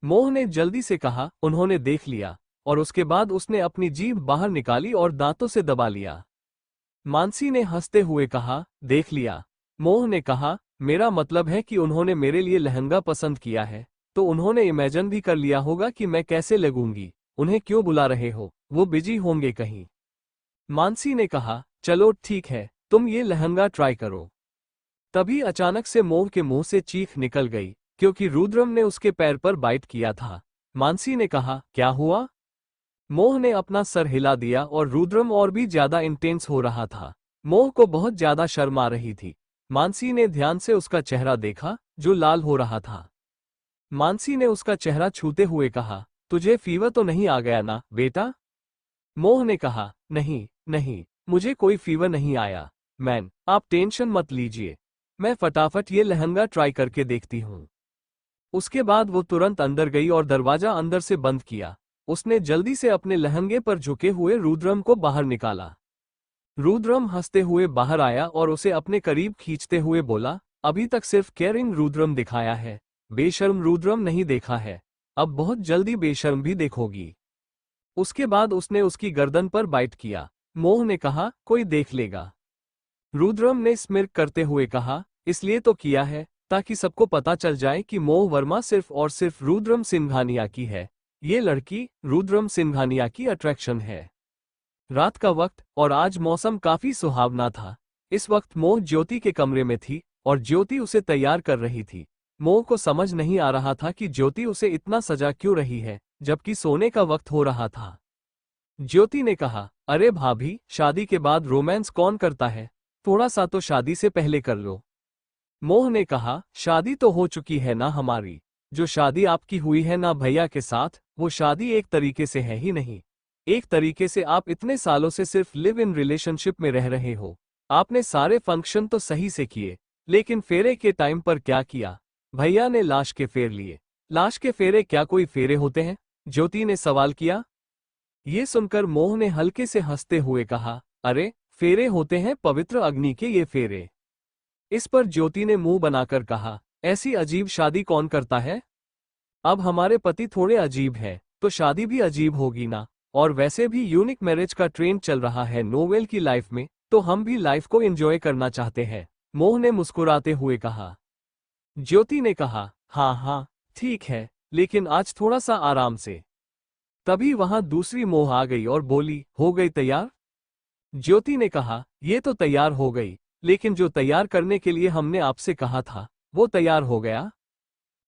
मोह ने जल्दी से कहा। उन्होंने देख लिया और उसके बाद उसने अपनी जीभ बाहर निकाली और दांतों से दबा लिया। मानसी ने हंसते हुए कहा, देख लिया? मोह ने कहा, मेरा मतलब है कि उन्होंने मेरे लिए लहंगा पसंद किया है, तो उन्होंने इमेजिन भी कर लिया होगा कि मैं कैसे लगूंगी। उन्हें क्यों बुला रहे हो, वो बिजी होंगे कहीं। मानसी ने कहा, चलो ठीक है, तुम ये लहंगा ट्राई करो। तभी अचानक से मोह के मुंह से चीख निकल गई, क्योंकि रुद्रम ने उसके पैर पर बाइट किया था। मानसी ने कहा, क्या हुआ? मोह ने अपना सर हिला दिया और रुद्रम और भी ज्यादा इंटेंस हो रहा था। मोह को बहुत ज्यादा शर्म आ रही थी। मानसी ने ध्यान से उसका चेहरा देखा, जो लाल हो रहा था। मानसी ने उसका चेहरा छूते हुए कहा, तुझे फीवर तो नहीं आ गया ना बेटा? मोह ने कहा, नहीं नहीं, मुझे कोई फीवर नहीं आया। मैन, आप टेंशन मत लीजिए, मैं फटाफट ये लहंगा ट्राई करके देखती हूँ। उसके बाद वो तुरंत अंदर गई और दरवाजा अंदर से बंद किया। उसने जल्दी से अपने लहंगे पर झुके हुए रुद्रम को बाहर निकाला। रुद्रम हंसते हुए बाहर आया और उसे अपने करीब खींचते हुए बोला, अभी तक सिर्फ केयरिंग रुद्रम दिखाया है, बेशर्म रुद्रम नहीं देखा है। अब बहुत जल्दी बेशर्म भी देखोगी। उसके बाद उसने उसकी गर्दन पर बाइट किया। मोह ने कहा, कोई देख लेगा। रुद्रम ने स्मिर्क करते हुए कहा, इसलिए तो किया है, ताकि सबको पता चल जाए कि मोह वर्मा सिर्फ और सिर्फ रुद्रम सिंघानिया की है। ये लड़की रुद्रम सिंघानिया की अट्रैक्शन है। रात का वक्त और आज मौसम काफी सुहावना था। इस वक्त मोह ज्योति के कमरे में थी और ज्योति उसे तैयार कर रही थी। मोह को समझ नहीं आ रहा था कि ज्योति उसे इतना सजा क्यों रही है, जबकि सोने का वक्त हो रहा था। ज्योति ने कहा, अरे भाभी, शादी के बाद रोमांस कौन करता है, थोड़ा सा तो शादी से पहले कर लो। मोह ने कहा, शादी तो हो चुकी है ना हमारी। जो शादी आपकी हुई है ना भैया के साथ, वो शादी एक तरीके से है ही नहीं। एक तरीके से आप इतने सालों से सिर्फ लिव इन रिलेशनशिप में रह रहे हो। आपने सारे फंक्शन तो सही से किए, लेकिन फेरे के टाइम पर क्या किया? भैया ने लाश के फेर लिए। लाश के फेरे क्या कोई फेरे होते हैं? ज्योति ने सवाल किया। ये सुनकर मोह ने हल्के से हंसते हुए कहा, अरे फेरे होते हैं पवित्र अग्नि के ये फेरे। इस पर ज्योति ने मुंह बनाकर कहा, ऐसी अजीब शादी कौन करता है? अब हमारे पति थोड़े अजीब हैं, तो शादी भी अजीब होगी ना। और वैसे भी यूनिक मैरिज का ट्रेंड चल रहा है नोवेल की लाइफ में, तो हम भी लाइफ को एंजॉय करना चाहते हैं, मोह ने मुस्कुराते हुए कहा। ज्योति ने कहा, हाँ हाँ ठीक है, लेकिन आज थोड़ा सा आराम से। तभी वहां दूसरी मोह आ गई और बोली, हो गई तैयार? ज्योति ने कहा, ये तो तैयार हो गई, लेकिन जो तैयार करने के लिए हमने आपसे कहा था, वो तैयार हो गया?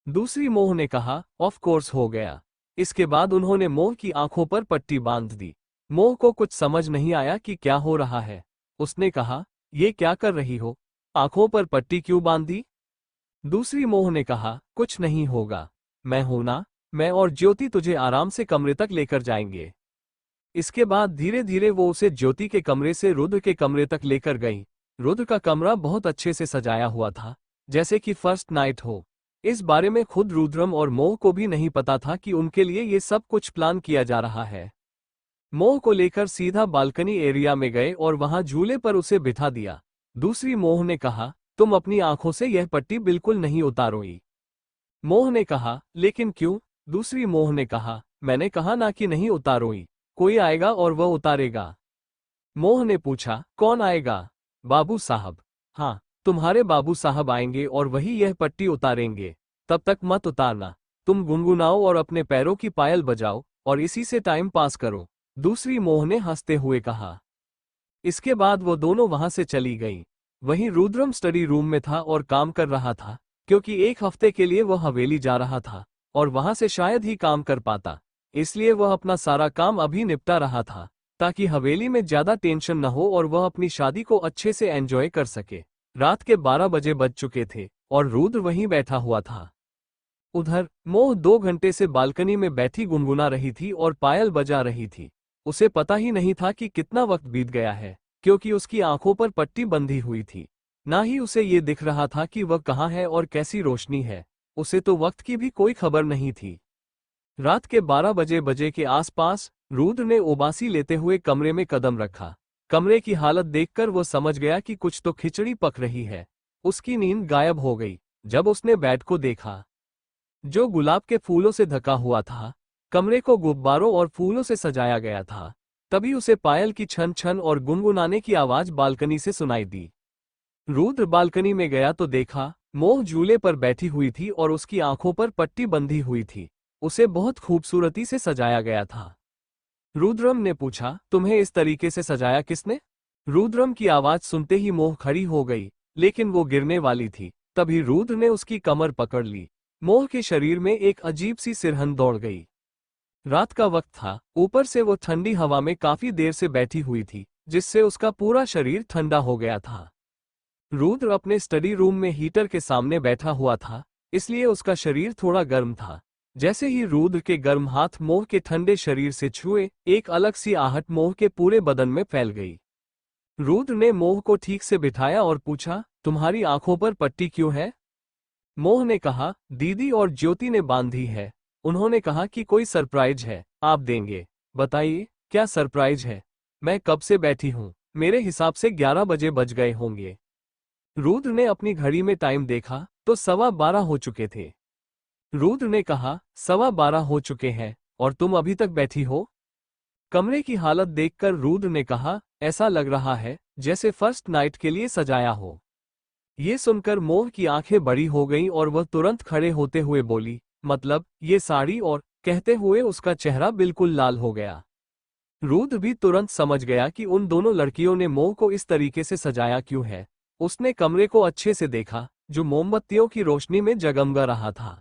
दूसरी मोह ने कहा, ऑफ कोर्स हो गया। इसके बाद उन्होंने मोह की आंखों पर पट्टी बांध दी। मोह को कुछ समझ नहीं आया कि क्या हो रहा है। उसने कहा, ये क्या कर रही हो? आंखों पर पट्टी क्यों बांधी? दूसरी मोह ने कहा, कुछ नहीं होगा, मैं हूं ना, मैं और ज्योति तुझे आराम से कमरे तक लेकर जाएंगे। इसके बाद धीरे धीरे वो उसे ज्योति के कमरे से रुद्र के कमरे तक लेकर गई। रुद्र का कमरा बहुत अच्छे से सजाया हुआ था, जैसे कि फर्स्ट नाइट हो। इस बारे में खुद रुद्रम और मोह को भी नहीं पता था कि उनके लिए ये सब कुछ प्लान किया जा रहा है। मोह को लेकर सीधा बालकनी एरिया में गए और वहां झूले पर उसे बिठा दिया। दूसरी मोह ने कहा, तुम अपनी आंखों से यह पट्टी बिल्कुल नहीं उतारोगी। मोह ने कहा, लेकिन क्यों? दूसरी मोह ने कहा, मैंने कहा ना कि नहीं उतारोगी, कोई आएगा और वह उतारेगा। मोह ने पूछा, कौन आएगा? बाबू साहब। हाँ, तुम्हारे बाबू साहब आएंगे और वही यह पट्टी उतारेंगे। तब तक मत उतारना, तुम गुनगुनाओ और अपने पैरों की पायल बजाओ और इसी से टाइम पास करो, दूसरी मोह ने हंसते हुए कहा। इसके बाद वो दोनों वहां से चली गईं। वहीं रुद्रम स्टडी रूम में था और काम कर रहा था, क्योंकि एक हफ्ते के लिए वह हवेली जा रहा था और वहां से शायद ही काम कर पाता। इसलिए वह अपना सारा काम अभी निपटा रहा था, ताकि हवेली में ज्यादा टेंशन न हो और वह अपनी शादी को अच्छे से एंजॉय कर सके। रात के 12 बजे बज चुके थे और रुद्र वहीं बैठा हुआ था। उधर मोह 2 घंटे से बालकनी में बैठी गुनगुना रही थी और पायल बजा रही थी। उसे पता ही नहीं था कि कितना वक्त बीत गया है, क्योंकि उसकी आंखों पर पट्टी बंधी हुई थी। ना ही उसे ये दिख रहा था कि वह कहाँ है और कैसी रोशनी है। उसे तो वक्त की भी कोई खबर नहीं थी। रात के 12 बजे के आसपास रुद्र ने उबासी लेते हुए कमरे में कदम रखा। कमरे की हालत देखकर वो समझ गया कि कुछ तो खिचड़ी पक रही है। उसकी नींद गायब हो गई जब उसने बेड को देखा, जो गुलाब के फूलों से ढका हुआ था। कमरे को गुब्बारों और फूलों से सजाया गया था। तभी उसे पायल की छन छन और गुनगुनाने की आवाज बालकनी से सुनाई दी। रुद्र बालकनी में गया तो देखा, मोह झूले पर बैठी हुई थी और उसकी आंखों पर पट्टी बंधी हुई थी। उसे बहुत खूबसूरती से सजाया गया था। रुद्रम ने पूछा, तुम्हें इस तरीके से सजाया किसने? रुद्रम की आवाज सुनते ही मोह खड़ी हो गई, लेकिन वो गिरने वाली थी। तभी रुद्र ने उसकी कमर पकड़ ली। मोह के शरीर में एक अजीब सी सिरहन दौड़ गई। रात का वक्त था, ऊपर से वो ठंडी हवा में काफी देर से बैठी हुई थी, जिससे उसका पूरा शरीर ठंडा हो गया था। रुद्र अपने स्टडी रूम में हीटर के सामने बैठा हुआ था, इसलिए उसका शरीर थोड़ा गर्म था। जैसे ही रुद्र के गर्म हाथ मोह के ठंडे शरीर से छुए, एक अलग सी आहट मोह के पूरे बदन में फैल गई। रुद्र ने मोह को ठीक से बिठाया और पूछा, तुम्हारी आंखों पर पट्टी क्यों है? मोह ने कहा, दीदी और ज्योति ने बांधी है। उन्होंने कहा कि कोई सरप्राइज है, आप देंगे। बताइए, क्या सरप्राइज है? मैं कब से बैठी हूँ, मेरे हिसाब से 11 बजे बज गए होंगे। रुद्र ने अपनी घड़ी में टाइम देखा तो 12:15 हो चुके थे। रुद्र ने कहा, 12:15 हो चुके हैं और तुम अभी तक बैठी हो? कमरे की हालत देखकर रुद्र ने कहा, ऐसा लग रहा है जैसे फर्स्ट नाइट के लिए सजाया हो। ये सुनकर मोह की आंखें बड़ी हो गईं और वह तुरंत खड़े होते हुए बोली, मतलब ये साड़ी? और कहते हुए उसका चेहरा बिल्कुल लाल हो गया। रुद्र भी तुरंत समझ गया कि उन दोनों लड़कियों ने मोह को इस तरीके से सजाया क्यों है। उसने कमरे को अच्छे से देखा, जो मोमबत्तियों की रोशनी में जगमगा रहा था।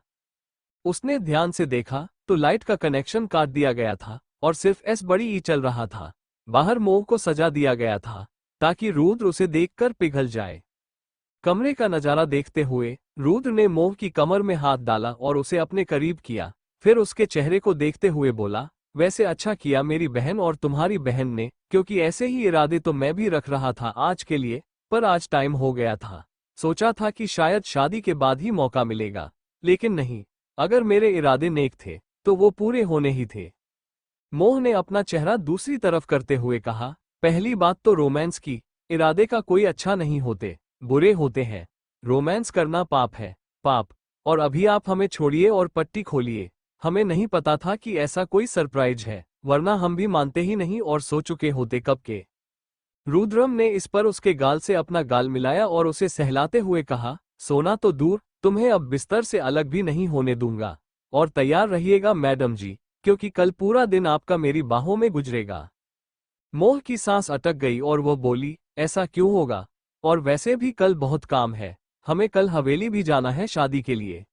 उसने ध्यान से देखा तो लाइट का कनेक्शन काट दिया गया था और सिर्फ एस बड़ी ई चल रहा था। बाहर मोह को सजा दिया गया था ताकि रुद्र उसे देखकर पिघल जाए। कमरे का नजारा देखते हुए रुद्र ने मोह की कमर में हाथ डाला और उसे अपने करीब किया। फिर उसके चेहरे को देखते हुए बोला, वैसे अच्छा किया मेरी बहन और तुम्हारी बहन ने, क्योंकि ऐसे ही इरादे तो मैं भी रख रहा था आज के लिए, पर आज टाइम हो गया था। सोचा था कि शायद शादी के बाद ही मौका मिलेगा, लेकिन नहीं, अगर मेरे इरादे नेक थे तो वो पूरे होने ही थे। मोह ने अपना चेहरा दूसरी तरफ करते हुए कहा, पहली बात तो रोमांस की, इरादे का कोई अच्छा नहीं होते, बुरे होते हैं। रोमांस करना पाप है, पाप। और अभी आप हमें छोड़िए और पट्टी खोलिए। हमें नहीं पता था कि ऐसा कोई सरप्राइज है, वरना हम भी मानते ही नहीं और सो चुके होते कब के। रुद्रम ने इस पर उसके गाल से अपना गाल मिलाया और उसे सहलाते हुए कहा, सोना तो दूर, तुम्हें अब बिस्तर से अलग भी नहीं होने दूंगा। और तैयार रहिएगा मैडम जी, क्योंकि कल पूरा दिन आपका मेरी बाहों में गुजरेगा। मोह की सांस अटक गई और वो बोली, ऐसा क्यों होगा? और वैसे भी कल बहुत काम है, हमें कल हवेली भी जाना है शादी के लिए।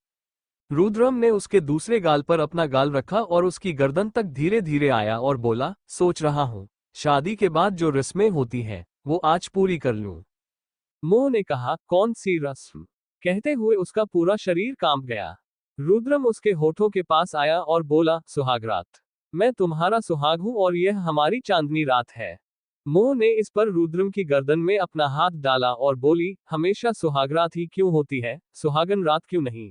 रुद्रम ने उसके दूसरे गाल पर अपना गाल रखा और उसकी गर्दन तक धीरे धीरे आया और बोला, सोच रहा हूँ शादी के बाद जो रस्में होती हैं वो आज पूरी कर लूं। मोह ने कहा, कौन सी रस्म? कहते हुए उसका पूरा शरीर कांप गया। रुद्रम उसके होठों के पास आया और बोला, सुहागरात। मैं तुम्हारा सुहाग हूं और यह हमारी चांदनी रात है। मोह ने इस पर रुद्रम की गर्दन में अपना हाथ डाला और बोली, हमेशा सुहागरात ही क्यों होती है, सुहागन रात क्यों नहीं?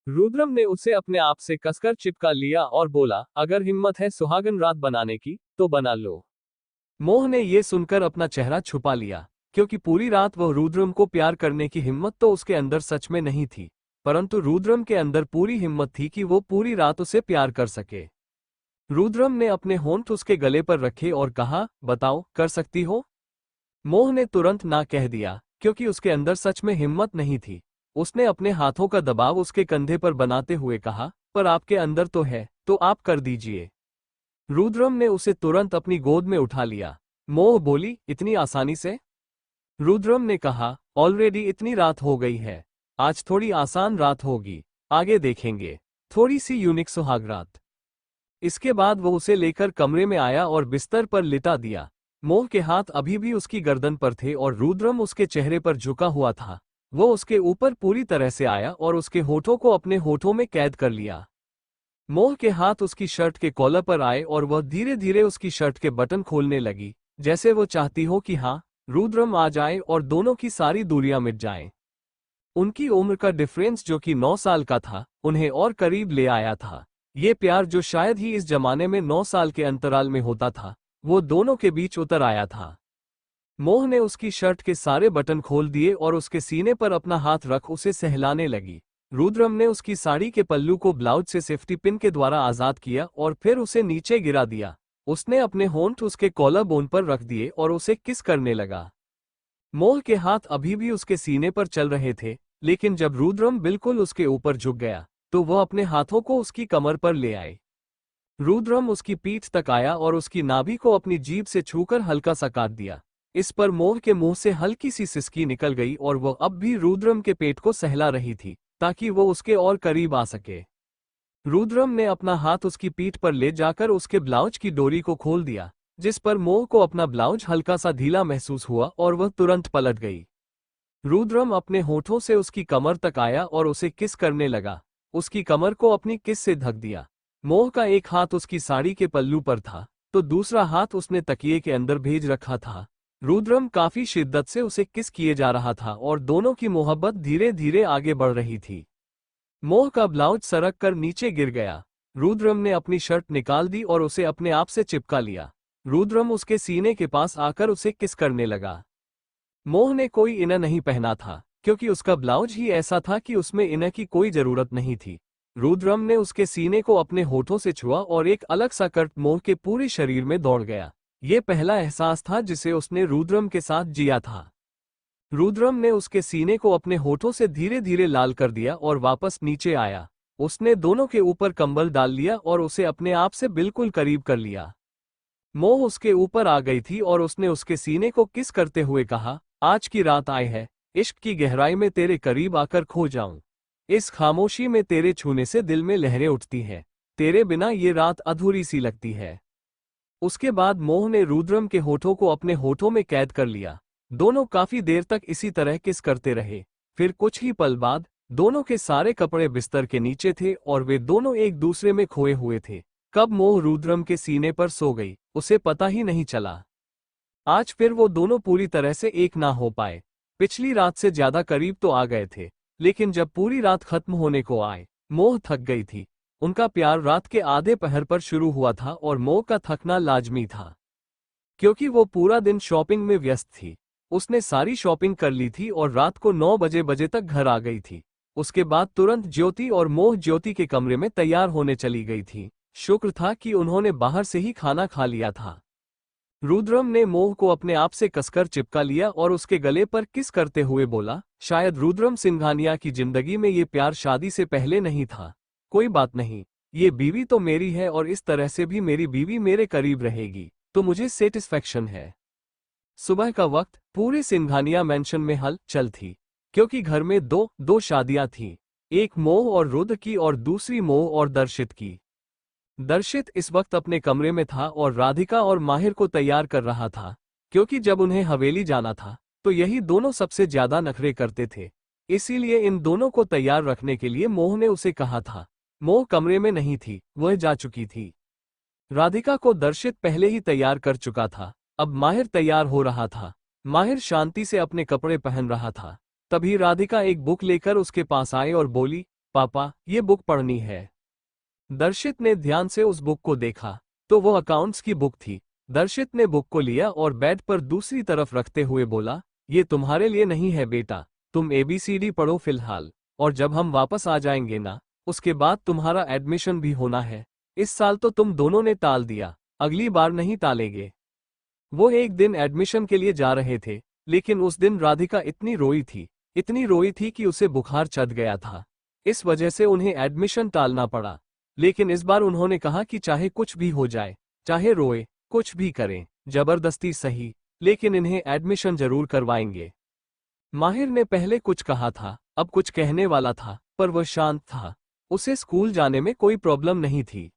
रुद्रम ने उसे अपने आप से कसकर चिपका लिया और बोला, अगर हिम्मत है सुहागन रात बनाने की तो बना लो। मोह ने यह सुनकर अपना चेहरा छुपा लिया, क्योंकि पूरी रात वह रुद्रम को प्यार करने की हिम्मत तो उसके अंदर सच में नहीं थी, परंतु रुद्रम के अंदर पूरी हिम्मत थी कि वो पूरी रात उसे प्यार कर सके। रुद्रम ने अपने होंठ उसके गले पर रखे और कहा, बताओ, कर सकती हो? मोह ने तुरंत ना कह दिया, क्योंकि उसके अंदर सच में हिम्मत नहीं थी। उसने अपने हाथों का दबाव उसके कंधे पर बनाते हुए कहा, पर आपके अंदर तो है, तो आप कर दीजिए। रुद्रम ने उसे तुरंत अपनी गोद में उठा लिया। मोह बोली, इतनी आसानी से? रुद्रम ने कहा, ऑलरेडी इतनी रात हो गई है, आज थोड़ी आसान रात होगी, आगे देखेंगे, थोड़ी सी यूनिक सुहाग रात। इसके बाद वो उसे लेकर कमरे में आया और बिस्तर पर लिटा दिया। मोह के हाथ अभी भी उसकी गर्दन पर थे और रुद्रम उसके चेहरे पर झुका हुआ था। वो उसके ऊपर पूरी तरह से आया और उसके होठों को अपने होठों में कैद कर लिया। मोह के हाथ उसकी शर्ट के कॉलर पर आए और वह धीरे धीरे उसकी शर्ट के बटन खोलने लगी, जैसे वो चाहती हो कि हाँ, रुद्रम आ जाए और दोनों की सारी दूरियां मिट जाएं। उनकी उम्र का डिफरेंस जो कि 9 साल का था, उन्हें और करीब ले आया था। ये प्यार जो शायद ही इस जमाने में 9 साल के अंतराल में होता था, वो दोनों के बीच उतर आया था। मोह ने उसकी शर्ट के सारे बटन खोल दिए और उसके सीने पर अपना हाथ रख उसे सहलाने लगी। रुद्रम ने उसकी साड़ी के पल्लू को ब्लाउज से सेफ्टी पिन के द्वारा आजाद किया और फिर उसे नीचे गिरा दिया। उसने अपने होंठ उसके कॉलर बोन पर रख दिए और उसे किस करने लगा। मोह के हाथ अभी भी उसके सीने पर चल रहे थे, लेकिन जब रुद्रम बिल्कुल उसके ऊपर झुक गया तो वह अपने हाथों को उसकी कमर पर ले आए। रुद्रम उसकी पीठ तक आया और उसकी नाभि को अपनी जीभ से छूकर हल्का सा काट दिया। इस पर मोह के मुंह से हल्की सी सिसकी निकल गई और वह अब भी रुद्रम के पेट को सहला रही थी, ताकि वो उसके और करीब आ सके। रुद्रम ने अपना हाथ उसकी पीठ पर ले जाकर उसके ब्लाउज की डोरी को खोल दिया, जिस पर मोह को अपना ब्लाउज हल्का सा ढीला महसूस हुआ और वह तुरंत पलट गई। रुद्रम अपने होठों से उसकी कमर तक आया और उसे किस करने लगा, उसकी कमर को अपनी किस से ढक दिया। मोह का एक हाथ उसकी साड़ी के पल्लू पर था, तो दूसरा हाथ उसने तकिए के अंदर भेज रखा था। रुद्रम काफी शिद्दत से उसे किस किए जा रहा था और दोनों की मोहब्बत धीरे धीरे आगे बढ़ रही थी। मोह का ब्लाउज सरक कर नीचे गिर गया। रुद्रम ने अपनी शर्ट निकाल दी और उसे अपने आप से चिपका लिया। रुद्रम उसके सीने के पास आकर उसे किस करने लगा। मोह ने कोई इनर नहीं पहना था, क्योंकि उसका ब्लाउज ही ऐसा था कि उसमें इनर की कोई जरूरत नहीं थी। रुद्रम ने उसके सीने को अपने होठों से छुआ और एक अलग सा कट मोह के पूरे शरीर में दौड़ गया। ये पहला एहसास था जिसे उसने रुद्रम के साथ जिया था। रुद्रम ने उसके सीने को अपने होठों से धीरे धीरे लाल कर दिया और वापस नीचे आया। उसने दोनों के ऊपर कंबल डाल लिया और उसे अपने आप से बिल्कुल करीब कर लिया। मोह उसके ऊपर आ गई थी और उसने उसके सीने को किस करते हुए कहा, आज की रात आई है, इश्क की गहराई में तेरे करीब आकर खो जाऊं। इस खामोशी में तेरे छूने से दिल में लहरें उठती हैं। तेरे बिना ये रात अधूरी सी लगती है। उसके बाद मोह ने रुद्रम के होठों को अपने होठों में कैद कर लिया। दोनों काफी देर तक इसी तरह किस करते रहे। फिर कुछ ही पल बाद दोनों के सारे कपड़े बिस्तर के नीचे थे और वे दोनों एक दूसरे में खोए हुए थे। कब मोह रुद्रम के सीने पर सो गई, उसे पता ही नहीं चला। आज फिर वो दोनों पूरी तरह से एक ना हो पाए। पिछली रात से ज्यादा करीब तो आ गए थे, लेकिन जब पूरी रात खत्म होने को आए, मोह थक गई थी। उनका प्यार रात के आधे पहर पर शुरू हुआ था और मोह का थकना लाजमी था, क्योंकि वो पूरा दिन शॉपिंग में व्यस्त थी। उसने सारी शॉपिंग कर ली थी और रात को 9 बजे तक घर आ गई थी। उसके बाद तुरंत ज्योति और मोह ज्योति के कमरे में तैयार होने चली गई थी। शुक्र था कि उन्होंने बाहर से ही खाना खा लिया था। रुद्रम ने मोह को अपने आप से कसकर चिपका लिया और उसके गले पर किस करते हुए बोला, शायद रुद्रम सिंघानिया की जिंदगी में ये प्यार शादी से पहले नहीं था। कोई बात नहीं, ये बीवी तो मेरी है और इस तरह से भी मेरी बीवी मेरे करीब रहेगी, तो मुझे सेटिस्फैक्शन है। सुबह का वक्त पूरे सिंघानिया मैंशन में हलचल थी, क्योंकि घर में दो शादियां थीं, एक मोह और रुद्र की और दूसरी मोह और दर्शित की। दर्शित इस वक्त अपने कमरे में था और राधिका और माहिर को तैयार कर रहा था, क्योंकि जब उन्हें हवेली जाना था तो यही दोनों सबसे ज्यादा नखरे करते थे। इसीलिए इन दोनों को तैयार रखने के लिए मोह ने उसे कहा था। मोह कमरे में नहीं थी, वह जा चुकी थी। राधिका को दर्शित पहले ही तैयार कर चुका था, अब माहिर तैयार हो रहा था। माहिर शांति से अपने कपड़े पहन रहा था। तभी राधिका एक बुक लेकर उसके पास आई और बोली, पापा, ये बुक पढ़नी है। दर्शित ने ध्यान से उस बुक को देखा तो वो अकाउंट्स की बुक थी। दर्शित ने बुक को लिया और बेड पर दूसरी तरफ रखते हुए बोला, ये तुम्हारे लिए नहीं है बेटा, तुम ABCD पढ़ो फिलहाल, और जब हम वापस आ जाएंगे ना, उसके बाद तुम्हारा एडमिशन भी होना है। इस साल तो तुम दोनों ने टाल दिया, अगली बार नहीं टालेंगे। वो एक दिन एडमिशन के लिए जा रहे थे, लेकिन उस दिन राधिका इतनी रोई थी कि उसे बुखार चढ़ गया था। इस वजह से उन्हें एडमिशन टालना पड़ा। लेकिन इस बार उन्होंने कहा कि चाहे कुछ भी हो जाए, चाहे रोए, कुछ भी करें, जबरदस्ती सही, लेकिन इन्हें एडमिशन जरूर करवाएंगे। माहिर ने पहले कुछ कहा था, अब कुछ कहने वाला था, पर वह शांत था। उसे स्कूल जाने में कोई प्रॉब्लम नहीं थी।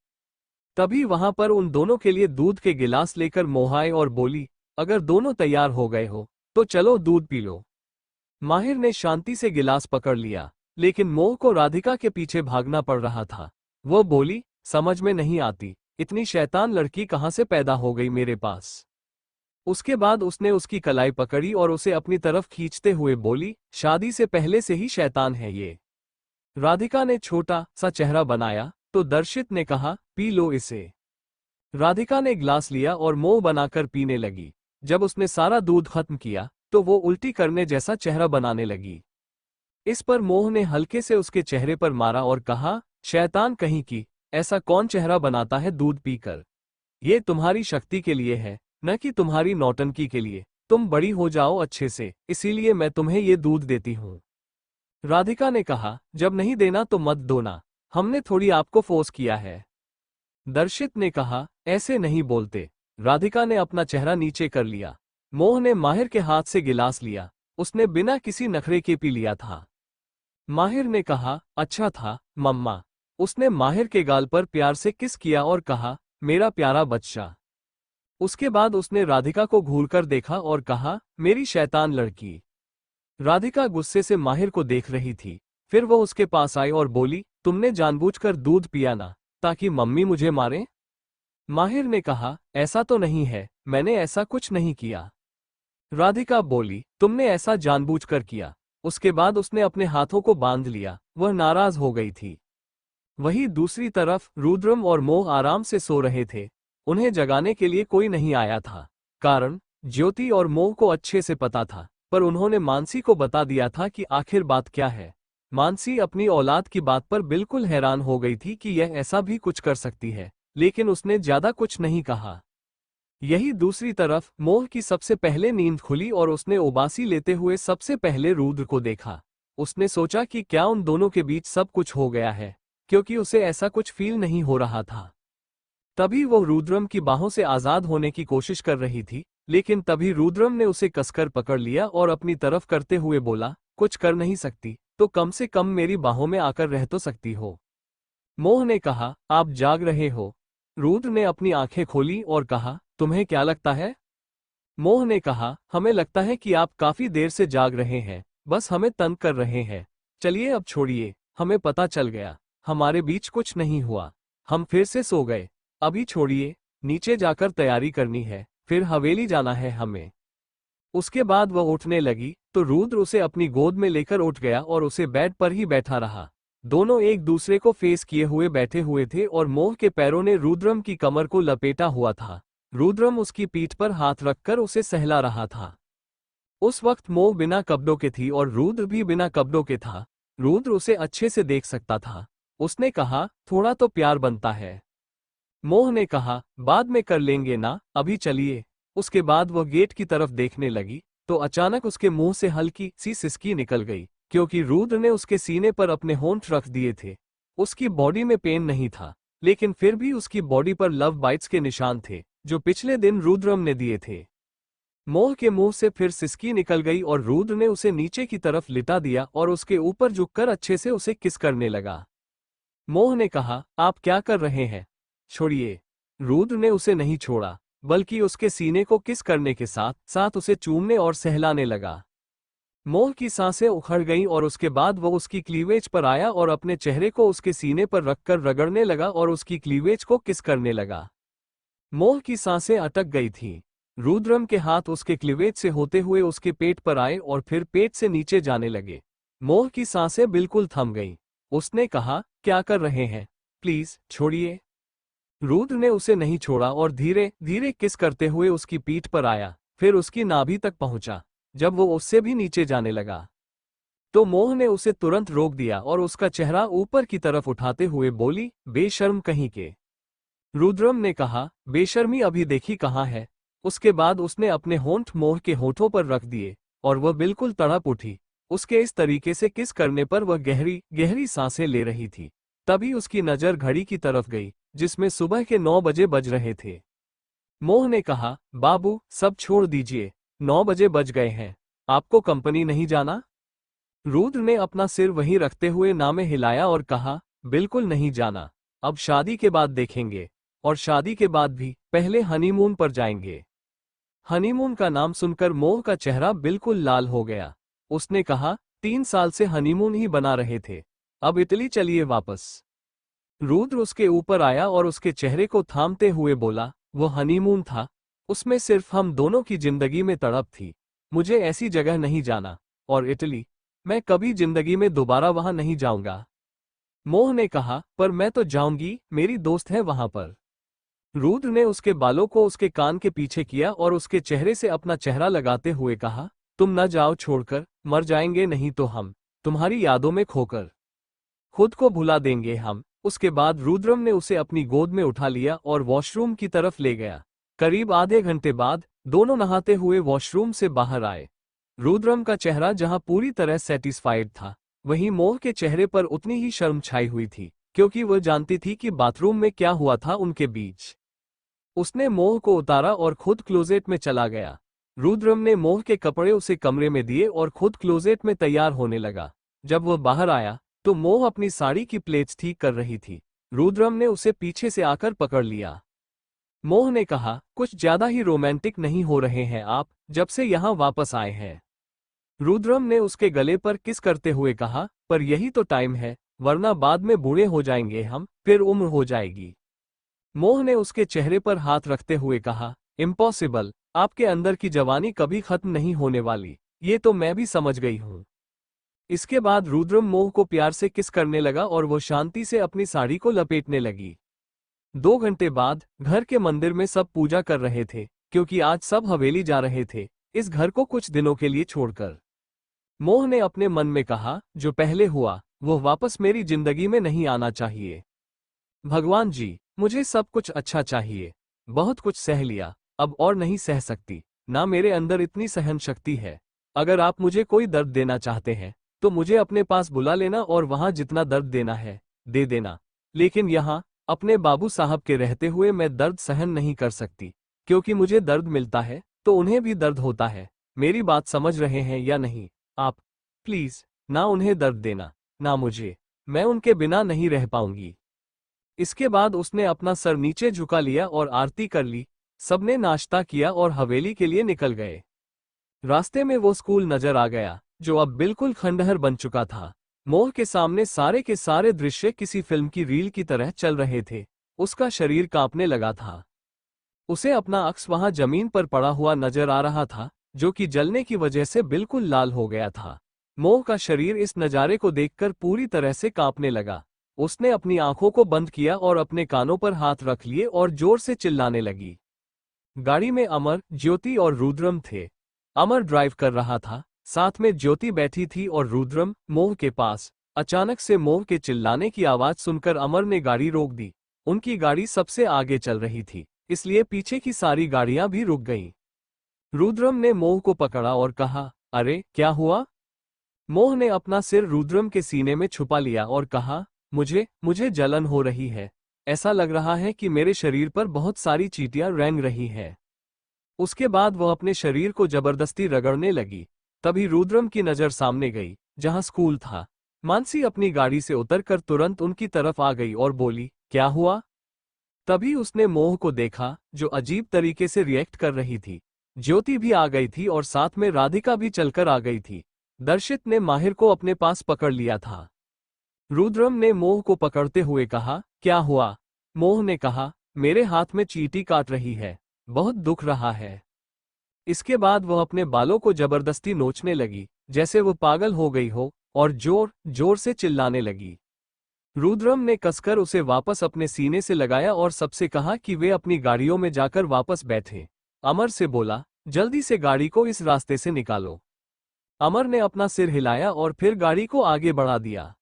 तभी वहां पर उन दोनों के लिए दूध के गिलास लेकर मोह आई और बोली, अगर दोनों तैयार हो गए हो तो चलो दूध पी लो। माहिर ने शांति से गिलास पकड़ लिया, लेकिन मोह को राधिका के पीछे भागना पड़ रहा था। वो बोली, समझ में नहीं आती, इतनी शैतान लड़की कहां से पैदा हो गई मेरे पास। उसके बाद उसने उसकी कलाई पकड़ी और उसे अपनी तरफ खींचते हुए बोली, शादी से पहले से ही शैतान है ये। राधिका ने छोटा सा चेहरा बनाया तो दर्शित ने कहा, पी लो इसे। राधिका ने ग्लास लिया और मुंह बनाकर पीने लगी। जब उसने सारा दूध खत्म किया तो वो उल्टी करने जैसा चेहरा बनाने लगी। इस पर मोह ने हल्के से उसके चेहरे पर मारा और कहा, शैतान कहीं की, ऐसा कौन चेहरा बनाता है दूध पीकर? ये तुम्हारी शक्ति के लिए है, न कि तुम्हारी नौटंकी के लिए। तुम बड़ी हो जाओ अच्छे से, इसीलिए मैं तुम्हें ये दूध देती हूँ। राधिका ने कहा, जब नहीं देना तो मत दोना, हमने थोड़ी आपको फोर्स किया है। दर्शित ने कहा, ऐसे नहीं बोलते। राधिका ने अपना चेहरा नीचे कर लिया। मोह ने माहिर के हाथ से गिलास लिया, उसने बिना किसी नखरे के पी लिया था। माहिर ने कहा, अच्छा था मम्मा। उसने माहिर के गाल पर प्यार से किस किया और कहा, मेरा प्यारा बच्चा। उसके बाद उसने राधिका को घूरकर देखा और कहा, मेरी शैतान लड़की। राधिका गुस्से से माहिर को देख रही थी। फिर वो उसके पास आई और बोली, तुमने जानबूझकर दूध पिया ना, ताकि मम्मी मुझे मारे? माहिर ने कहा, ऐसा तो नहीं है, मैंने ऐसा कुछ नहीं किया। राधिका बोली, तुमने ऐसा जानबूझकर किया। उसके बाद उसने अपने हाथों को बांध लिया, वह नाराज हो गई थी। वहीं दूसरी तरफ रुद्रम और मोह आराम से सो रहे थे। उन्हें जगाने के लिए कोई नहीं आया था। कारण ज्योति और मोह को अच्छे से पता था, पर उन्होंने मानसी को बता दिया था कि आखिर बात क्या है। मानसी अपनी औलाद की बात पर बिल्कुल हैरान हो गई थी कि यह ऐसा भी कुछ कर सकती है, लेकिन उसने ज्यादा कुछ नहीं कहा। यही दूसरी तरफ मोह की सबसे पहले नींद खुली और उसने उबासी लेते हुए सबसे पहले रुद्र को देखा। उसने सोचा कि क्या उन दोनों के बीच सब कुछ हो गया है, क्योंकि उसे ऐसा कुछ फील नहीं हो रहा था। तभी वो रुद्रम की बाहों से आजाद होने की कोशिश कर रही थी, लेकिन तभी रुद्रम ने उसे कसकर पकड़ लिया और अपनी तरफ करते हुए बोला, कुछ कर नहीं सकती तो कम से कम मेरी बाहों में आकर रह तो सकती हो। मोह ने कहा, आप जाग रहे हो? रुद्र ने अपनी आंखें खोली और कहा, तुम्हें क्या लगता है? मोह ने कहा, हमें लगता है कि आप काफी देर से जाग रहे हैं, बस हमें तंग कर रहे हैं। चलिए अब छोड़िए, हमें पता चल गया, हमारे बीच कुछ नहीं हुआ, हम फिर से सो गए। अभी छोड़िए, नीचे जाकर तैयारी करनी है, फिर हवेली जाना है हमें। उसके बाद वह उठने लगी तो रुद्र उसे अपनी गोद में लेकर उठ गया और उसे बेड पर ही बैठा रहा। दोनों एक दूसरे को फेस किए हुए बैठे हुए थे और मोह के पैरों ने रुद्रम की कमर को लपेटा हुआ था। रुद्रम उसकी पीठ पर हाथ रखकर उसे सहला रहा था। उस वक्त मोह बिना कपड़ों के थी और रुद्र भी बिना कपड़ों के था। रुद्र उसे अच्छे से देख सकता था। उसने कहा, थोड़ा तो प्यार बनता है। मोह ने कहा, बाद में कर लेंगे ना, अभी चलिए। उसके बाद वह गेट की तरफ देखने लगी तो अचानक उसके मुंह से हल्की सी सिसकी निकल गई, क्योंकि रुद्र ने उसके सीने पर अपने होंठ रख दिए थे। उसकी बॉडी में पेन नहीं था, लेकिन फिर भी उसकी बॉडी पर लव बाइट्स के निशान थे, जो पिछले दिन रुद्रम ने दिए थे। मोह के मुंह से फिर सिसकी निकल गई और रुद्र ने उसे नीचे की तरफ लिटा दिया और उसके ऊपर झुककर अच्छे से उसे किस करने लगा। मोह ने कहा, आप क्या कर रहे हैं? छोड़िए। रुद्र ने उसे नहीं छोड़ा, बल्कि उसके सीने को किस करने के साथ साथ उसे चूमने और सहलाने लगा। मोह की सांसें उखड़ गईं और उसके बाद वह उसकी क्लीवेज पर आया और अपने चेहरे को उसके सीने पर रखकर रगड़ने लगा और उसकी क्लीवेज को किस करने लगा। मोह की सांसें अटक गई थीं। रुद्रम के हाथ उसके क्लीवेज से होते हुए उसके पेट पर आए और फिर पेट से नीचे जाने लगे। मोह की सांसें बिल्कुल थम गईं। उसने कहा, क्या कर रहे हैं? प्लीज छोड़िए। रुद्र ने उसे नहीं छोड़ा और धीरे धीरे किस करते हुए उसकी पीठ पर आया, फिर उसकी नाभि तक पहुंचा। जब वो उससे भी नीचे जाने लगा तो मोह ने उसे तुरंत रोक दिया और उसका चेहरा ऊपर की तरफ उठाते हुए बोली, बेशर्म कहीं के। रुद्रम ने कहा, बेशर्मी अभी देखी कहाँ है। उसके बाद उसने अपने होंठ मोह के होठों पर रख दिए और वह बिल्कुल तड़प उठी। उसके इस तरीके से किस करने पर वह गहरी गहरी सांसें ले रही थी। तभी उसकी नजर घड़ी की तरफ गई, जिसमें सुबह के 9 बजे बज रहे थे। मोह ने कहा, बाबू सब छोड़ दीजिए, 9 बजे बज गए हैं। आपको कंपनी नहीं जाना? रुद्र ने अपना सिर वहीं रखते हुए ना में हिलाया और कहा, बिल्कुल नहीं जाना। अब शादी के बाद देखेंगे, और शादी के बाद भी पहले हनीमून पर जाएंगे। हनीमून का नाम सुनकर मोह का चेहरा बिल्कुल लाल हो गया। उसने कहा, 3 साल से हनीमून ही बना रहे थे, अब इटली चलिए वापस। रुद्र उसके ऊपर आया और उसके चेहरे को थामते हुए बोला, वो हनीमून था, उसमें सिर्फ हम दोनों की जिंदगी में तड़प थी। मुझे ऐसी जगह नहीं जाना, और इटली, मैं कभी जिंदगी में दोबारा वहां नहीं जाऊंगा। मोह ने कहा, पर मैं तो जाऊंगी, मेरी दोस्त है वहां पर। रुद्र ने उसके बालों को उसके कान के पीछे किया और उसके चेहरे से अपना चेहरा लगाते हुए कहा, तुम न जाओ छोड़कर, मर जाएंगे नहीं तो हम तुम्हारी यादों में खोकर खुद को भुला देंगे हम। उसके बाद रुद्रम ने उसे अपनी गोद में उठा लिया और वॉशरूम की तरफ ले गया। करीब आधे घंटे बाद दोनों नहाते हुए वॉशरूम से बाहर आए। रुद्रम का चेहरा जहां पूरी तरह सेटिस्फाइड था, वहीं मोह के चेहरे पर उतनी ही शर्म छाई हुई थी, क्योंकि वह जानती थी कि बाथरूम में क्या हुआ था उनके बीच। उसने मोह को उतारा और खुद क्लोजेट में चला गया। रुद्रम ने मोह के कपड़े उसे कमरे में दिए और खुद क्लोजेट में तैयार होने लगा। जब वह बाहर आया तो मोह अपनी साड़ी की प्लेट्स ठीक कर रही थी। रुद्रम ने उसे पीछे से आकर पकड़ लिया। मोह ने कहा, कुछ ज्यादा ही रोमांटिक नहीं हो रहे हैं आप, जब से यहां वापस आए हैं। रुद्रम ने उसके गले पर किस करते हुए कहा, पर यही तो टाइम है, वरना बाद में बूढ़े हो जाएंगे हम, फिर उम्र हो जाएगी। मोह ने उसके चेहरे पर हाथ रखते हुए कहा, इम्पॉसिबल, आपके अंदर की जवानी कभी खत्म नहीं होने वाली, ये तो मैं भी समझ गई हूं। इसके बाद रुद्रम मोह को प्यार से किस करने लगा और वो शांति से अपनी साड़ी को लपेटने लगी। 2 घंटे बाद घर के मंदिर में सब पूजा कर रहे थे, क्योंकि आज सब हवेली जा रहे थे, इस घर को कुछ दिनों के लिए छोड़कर। मोह ने अपने मन में कहा, जो पहले हुआ वो वापस मेरी जिंदगी में नहीं आना चाहिए। भगवान जी, मुझे सब कुछ अच्छा चाहिए। बहुत कुछ सह लिया, अब और नहीं सह सकती, ना मेरे अंदर इतनी सहन शक्ति है। अगर आप मुझे कोई दर्द देना चाहते हैं तो मुझे अपने पास बुला लेना और वहां जितना दर्द देना है दे देना, लेकिन यहाँ अपने बाबू साहब के रहते हुए मैं दर्द सहन नहीं कर सकती, क्योंकि मुझे दर्द मिलता है तो उन्हें भी दर्द होता है। मेरी बात समझ रहे हैं या नहीं आप? प्लीज, ना उन्हें दर्द देना, ना मुझे, मैं उनके बिना नहीं रह पाऊंगी। इसके बाद उसने अपना सर नीचे झुका लिया और आरती कर ली। सबने नाश्ता किया और हवेली के लिए निकल गए। रास्ते में वो स्कूल नजर आ गया, जो अब बिल्कुल खंडहर बन चुका था। मोह के सामने सारे के सारे दृश्य किसी फिल्म की रील की तरह चल रहे थे। उसका शरीर कांपने लगा था। उसे अपना अक्स वहां जमीन पर पड़ा हुआ नजर आ रहा था, जो कि जलने की वजह से बिल्कुल लाल हो गया था। मोह का शरीर इस नजारे को देखकर पूरी तरह से कांपने लगा। उसने अपनी आंखों को बंद किया और अपने कानों पर हाथ रख लिए और जोर से चिल्लाने लगी। गाड़ी में अमर, ज्योति और रुद्रम थे। अमर ड्राइव कर रहा था, साथ में ज्योति बैठी थी और रुद्रम मोह के पास अचानक से मोह के चिल्लाने की आवाज सुनकर अमर ने गाड़ी रोक दी। उनकी गाड़ी सबसे आगे चल रही थी, इसलिए पीछे की सारी गाड़ियां भी रुक गईं। रुद्रम ने मोह को पकड़ा और कहा, अरे क्या हुआ? मोह ने अपना सिर रुद्रम के सीने में छुपा लिया और कहा, मुझे मुझे जलन हो रही है। ऐसा लग रहा है कि मेरे शरीर पर बहुत सारी चींटियां रेंग रही हैं। उसके बाद वह अपने शरीर को जबरदस्ती रगड़ने लगी। तभी रुद्रम की नजर सामने गई, जहां स्कूल था। मानसी अपनी गाड़ी से उतरकर तुरंत उनकी तरफ आ गई और बोली, क्या हुआ? तभी उसने मोह को देखा, जो अजीब तरीके से रिएक्ट कर रही थी। ज्योति भी आ गई थी और साथ में राधिका भी चलकर आ गई थी। दर्शित ने माहिर को अपने पास पकड़ लिया था। रुद्रम ने मोह को पकड़ते हुए कहा, क्या हुआ? मोह ने कहा, मेरे हाथ में चींटी काट रही है, बहुत दुख रहा है। इसके बाद वह अपने बालों को जबरदस्ती नोचने लगी, जैसे वो पागल हो गई हो, और जोर जोर से चिल्लाने लगी। रुद्रम ने कसकर उसे वापस अपने सीने से लगाया और सबसे कहा कि वे अपनी गाड़ियों में जाकर वापस बैठे। अमर से बोला, जल्दी से गाड़ी को इस रास्ते से निकालो। अमर ने अपना सिर हिलाया और फिर गाड़ी को आगे बढ़ा दिया।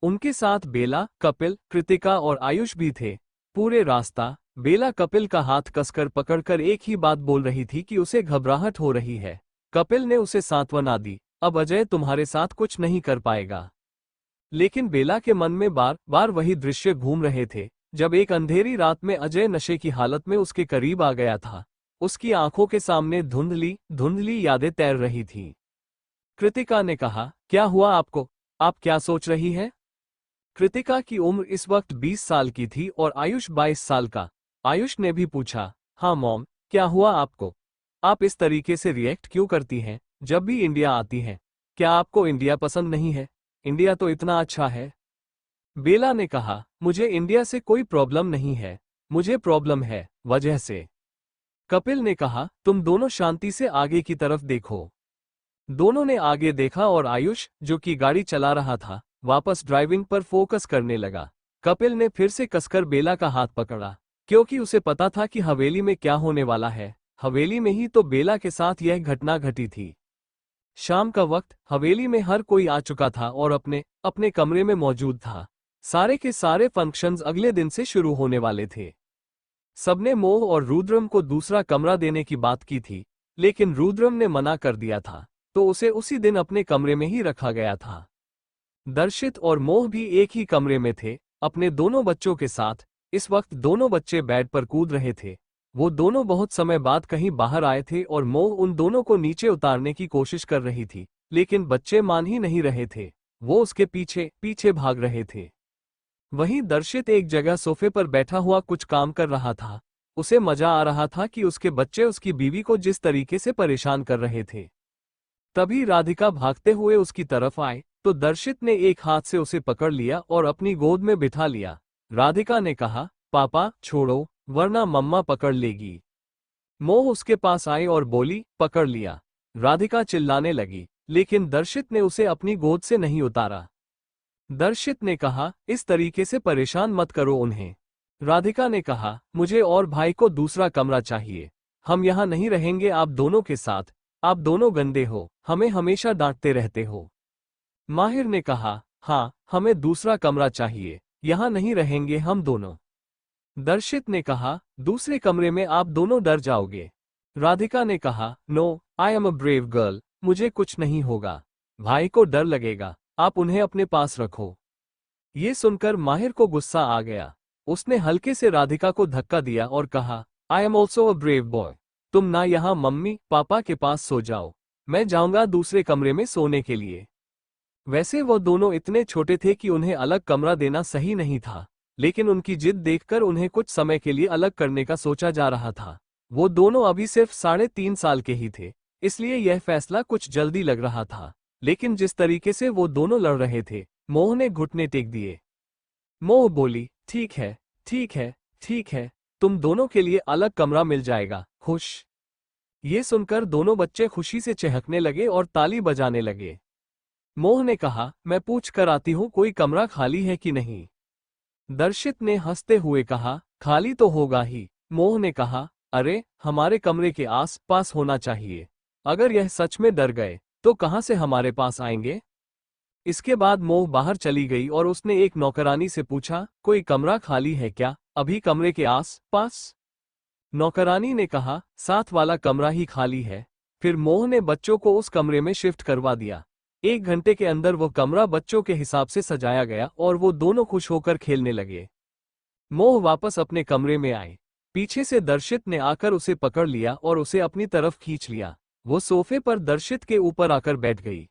उनके साथ बेला, कपिल, कृतिका और आयुष भी थे। पूरे रास्ता बेला कपिल का हाथ कसकर पकड़कर एक ही बात बोल रही थी कि उसे घबराहट हो रही है। कपिल ने उसे सांत्वना दी, अब अजय तुम्हारे साथ कुछ नहीं कर पाएगा। लेकिन बेला के मन में बार बार वही दृश्य घूम रहे थे, जब एक अंधेरी रात में अजय नशे की हालत में उसके करीब आ गया था। उसकी आंखों के सामने धुंधली धुंधली यादें तैर रही थीं। कृतिका ने कहा, क्या हुआ आपको? आप क्या सोच रही हैं? कृतिका की उम्र इस वक्त 20 साल की थी और आयुष 22 साल का। आयुष ने भी पूछा, हाँ मॉम, क्या हुआ आपको? आप इस तरीके से रिएक्ट क्यों करती हैं जब भी इंडिया आती हैं? क्या आपको इंडिया पसंद नहीं है? इंडिया तो इतना अच्छा है। बेला ने कहा, मुझे इंडिया से कोई प्रॉब्लम नहीं है, मुझे प्रॉब्लम है वजह से। कपिल ने कहा, तुम दोनों शांति से आगे की तरफ देखो। दोनों ने आगे देखा और आयुष, जो कि गाड़ी चला रहा था, वापस ड्राइविंग पर फोकस करने लगा। कपिल ने फिर से कसकर बेला का हाथ पकड़ा, क्योंकि उसे पता था कि हवेली में क्या होने वाला है। हवेली में ही तो बेला के साथ यह घटना घटी थी। शाम का वक्त, हवेली में हर कोई आ चुका था और अपने अपने कमरे में मौजूद था। सारे के सारे फंक्शंस अगले दिन से शुरू होने वाले थे। सबने मोह और रुद्रम को दूसरा कमरा देने की बात की थी, लेकिन रुद्रम ने मना कर दिया था, तो उसे उसी दिन अपने कमरे में ही रखा गया था। दर्शित और मोह भी एक ही कमरे में थे, अपने दोनों बच्चों के साथ। इस वक्त दोनों बच्चे बेड पर कूद रहे थे। वो दोनों बहुत समय बाद कहीं बाहर आए थे और मोह उन दोनों को नीचे उतारने की कोशिश कर रही थी, लेकिन बच्चे मान ही नहीं रहे थे। वो उसके पीछे पीछे भाग रहे थे। वहीं दर्शित एक जगह सोफे पर बैठा हुआ कुछ काम कर रहा था। उसे मजा आ रहा था कि उसके बच्चे उसकी बीवी को जिस तरीके से परेशान कर रहे थे। तभी राधिका भागते हुए उसकी तरफ आए, तो दर्शित ने एक हाथ से उसे पकड़ लिया और अपनी गोद में बिठा लिया। राधिका ने कहा, पापा छोड़ो, वरना मम्मा पकड़ लेगी। मोह उसके पास आई और बोली, पकड़ लिया। राधिका चिल्लाने लगी, लेकिन दर्शित ने उसे अपनी गोद से नहीं उतारा। दर्शित ने कहा, इस तरीके से परेशान मत करो उन्हें। राधिका ने कहा, मुझे और भाई को दूसरा कमरा चाहिए। हम यहाँ नहीं रहेंगे आप दोनों के साथ। आप दोनों गंदे हो, हमें हमेशा डांटते रहते हो। माहिर ने कहा, हाँ, हमें दूसरा कमरा चाहिए, यहाँ नहीं रहेंगे हम दोनों। दर्शित ने कहा, दूसरे कमरे में आप दोनों डर जाओगे। राधिका ने कहा, no, I am a brave girl, मुझे कुछ नहीं होगा। भाई को डर लगेगा, आप उन्हें अपने पास रखो। ये सुनकर माहिर को गुस्सा आ गया। उसने हल्के से राधिका को धक्का दिया और कहा, I am also a brave boy. तुम ना यहाँ मम्मी पापा के पास सो जाओ, मैं जाऊंगा दूसरे कमरे में सोने के लिए। वैसे वो दोनों इतने छोटे थे कि उन्हें अलग कमरा देना सही नहीं था, लेकिन उनकी जिद देखकर उन्हें कुछ समय के लिए अलग करने का सोचा जा रहा था। वो दोनों अभी सिर्फ 3.5 साल के ही थे, इसलिए यह फैसला कुछ जल्दी लग रहा था। लेकिन जिस तरीके से वो दोनों लड़ रहे थे, मोह ने घुटने टेक दिए। मोह बोली, ठीक है, ठीक है, ठीक है, तुम दोनों के लिए अलग कमरा मिल जाएगा, खुश। ये सुनकर दोनों बच्चे खुशी से चहकने लगे और ताली बजाने लगे। मोह ने कहा, मैं पूछ कर आती हूँ कोई कमरा खाली है कि नहीं। दर्शित ने हंसते हुए कहा, खाली तो होगा ही। मोह ने कहा, अरे, हमारे कमरे के आस पास होना चाहिए। अगर यह सच में डर गए, तो कहाँ से हमारे पास आएंगे? इसके बाद मोह बाहर चली गई और उसने एक नौकरानी से पूछा, कोई कमरा खाली है क्या अभी कमरे के आस पास? नौकरानी ने कहा, साथ वाला कमरा ही खाली है। फिर मोह ने बच्चों को उस कमरे में शिफ्ट करवा दिया। 1 घंटे के अंदर वो कमरा बच्चों के हिसाब से सजाया गया और वो दोनों खुश होकर खेलने लगे। मोह वापस अपने कमरे में आए। पीछे से दर्शित ने आकर उसे पकड़ लिया और उसे अपनी तरफ खींच लिया। वो सोफे पर दर्शित के ऊपर आकर बैठ गई।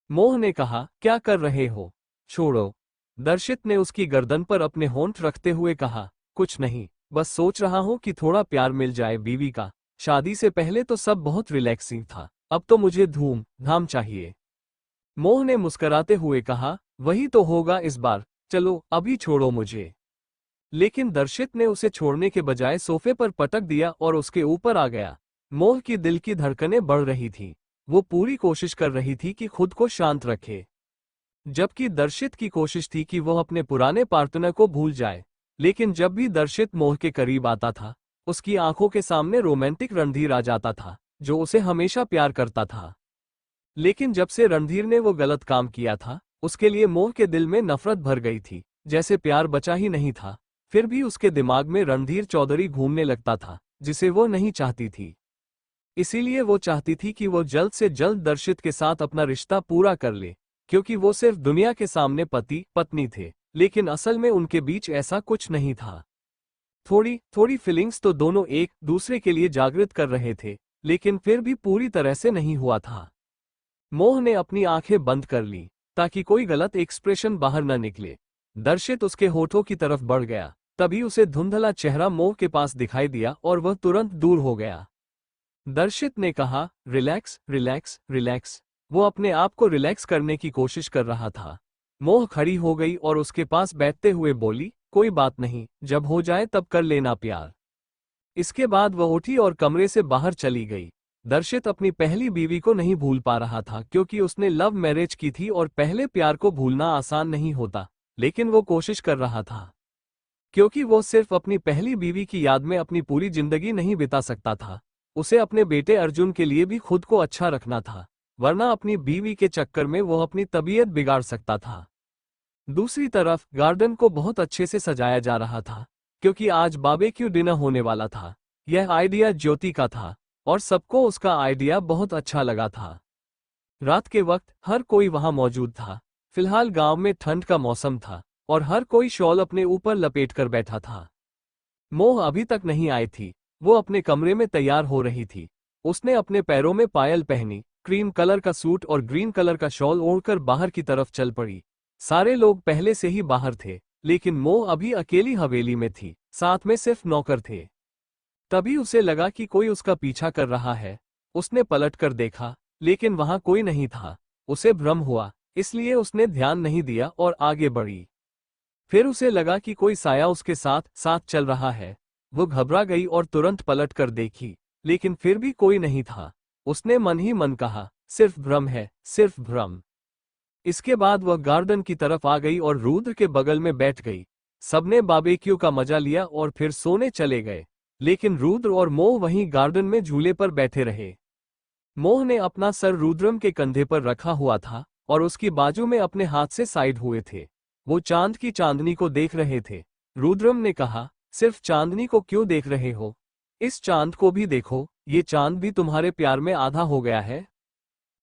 मोह ने कहा, क्या कर रहे हो? छोड़ो। दर्शित ने उसकी गर्दन पर अपने होंठ रखते हुए कहा, कुछ नहीं, बस सोच रहा हूं कि थोड़ा प्यार मिल जाए बीवी का। शादी से पहले तो सब बहुत रिलैक्सिंग था, अब तो मुझे धूम धाम चाहिए। मोह ने मुस्कुराते हुए कहा, वही तो होगा इस बार, चलो अभी छोड़ो मुझे। लेकिन दर्शित ने उसे छोड़ने के बजाय सोफे पर पटक दिया और उसके ऊपर आ गया। मोह की दिल की धड़कनें बढ़ रही थी। वो पूरी कोशिश कर रही थी कि खुद को शांत रखे, जबकि दर्शित की कोशिश थी कि वह अपने पुराने पार्टनर को भूल जाए। लेकिन जब भी दर्शित मोह के करीब आता था, उसकी आंखों के सामने रोमांटिक रणधीर आ जाता था, जो उसे हमेशा प्यार करता था। लेकिन जब से रणधीर ने वो गलत काम किया था, उसके लिए मोह के दिल में नफरत भर गई थी, जैसे प्यार बचा ही नहीं था। फिर भी उसके दिमाग में रणधीर चौधरी घूमने लगता था, जिसे वो नहीं चाहती थी। इसीलिए वो चाहती थी कि वो जल्द से जल्द दर्शित के साथ अपना रिश्ता पूरा कर ले, क्योंकि वो सिर्फ दुनिया के सामने पति पत्नी थे, लेकिन असल में उनके बीच ऐसा कुछ नहीं था। थोड़ी थोड़ी फीलिंग्स तो दोनों एक दूसरे के लिए जागृत कर रहे थे, लेकिन फिर भी पूरी तरह से नहीं हुआ था। मोह ने अपनी आंखें बंद कर ली, ताकि कोई गलत एक्सप्रेशन बाहर न निकले। दर्शित उसके होठों की तरफ बढ़ गया। तभी उसे धुंधला चेहरा मोह के पास दिखाई दिया और वह तुरंत दूर हो गया। दर्शित ने कहा, रिलैक्स रिलैक्स रिलैक्स। वो अपने आप को रिलैक्स करने की कोशिश कर रहा था। मोह खड़ी हो गई और उसके पास बैठते हुए बोली, कोई बात नहीं, जब हो जाए तब कर लेना प्यार। इसके बाद वह उठी और कमरे से बाहर चली गई। दर्शित अपनी पहली बीवी को नहीं भूल पा रहा था, क्योंकि उसने लव मैरिज की थी और पहले प्यार को भूलना आसान नहीं होता, लेकिन वो कोशिश कर रहा था, क्योंकि वो सिर्फ अपनी पहली बीवी की याद में अपनी पूरी जिंदगी नहीं बिता सकता था। उसे अपने बेटे अर्जुन के लिए भी खुद को अच्छा रखना था, वरना अपनी बीवी के चक्कर में वो अपनी तबीयत बिगाड़ सकता था। दूसरी तरफ गार्डन को बहुत अच्छे से सजाया जा रहा था, क्योंकि आज बारबेक्यू डिनर होने वाला था। यह आइडिया ज्योति का था और सबको उसका आइडिया बहुत अच्छा लगा था। रात के वक्त हर कोई वहां मौजूद था। फिलहाल गांव में ठंड का मौसम था और हर कोई शॉल अपने ऊपर लपेटकर बैठा था। मोह अभी तक नहीं आई थी। वो अपने कमरे में तैयार हो रही थी। उसने अपने पैरों में पायल पहनी, क्रीम कलर का सूट और ग्रीन कलर का शॉल ओढ़कर बाहर की तरफ चल पड़ी। सारे लोग पहले से ही बाहर थे, लेकिन मोह अभी अकेली हवेली में थी, साथ में सिर्फ नौकर थे। तभी उसे लगा कि कोई उसका पीछा कर रहा है। उसने पलट कर देखा, लेकिन वहां कोई नहीं था। उसे भ्रम हुआ, इसलिए उसने ध्यान नहीं दिया और आगे बढ़ी। फिर उसे लगा कि कोई साया उसके साथ साथ चल रहा है। वो घबरा गई और तुरंत पलट कर देखी, लेकिन फिर भी कोई नहीं था। उसने मन ही मन कहा, सिर्फ भ्रम है, सिर्फ भ्रम। इसके बाद वह गार्डन की तरफ आ गई और रुद्र के बगल में बैठ गई। सबने बारबेक्यू का मजा लिया और फिर सोने चले गए, लेकिन रुद्र और मोह वहीं गार्डन में झूले पर बैठे रहे। मोह ने अपना सर रुद्रम के कंधे पर रखा हुआ था और उसकी बाजू में अपने हाथ से साइड हुए थे। वो चांद की चांदनी को देख रहे थे। रुद्रम ने कहा, सिर्फ चांदनी को क्यों देख रहे हो? इस चांद को भी देखो, ये चांद भी तुम्हारे प्यार में आधा हो गया है।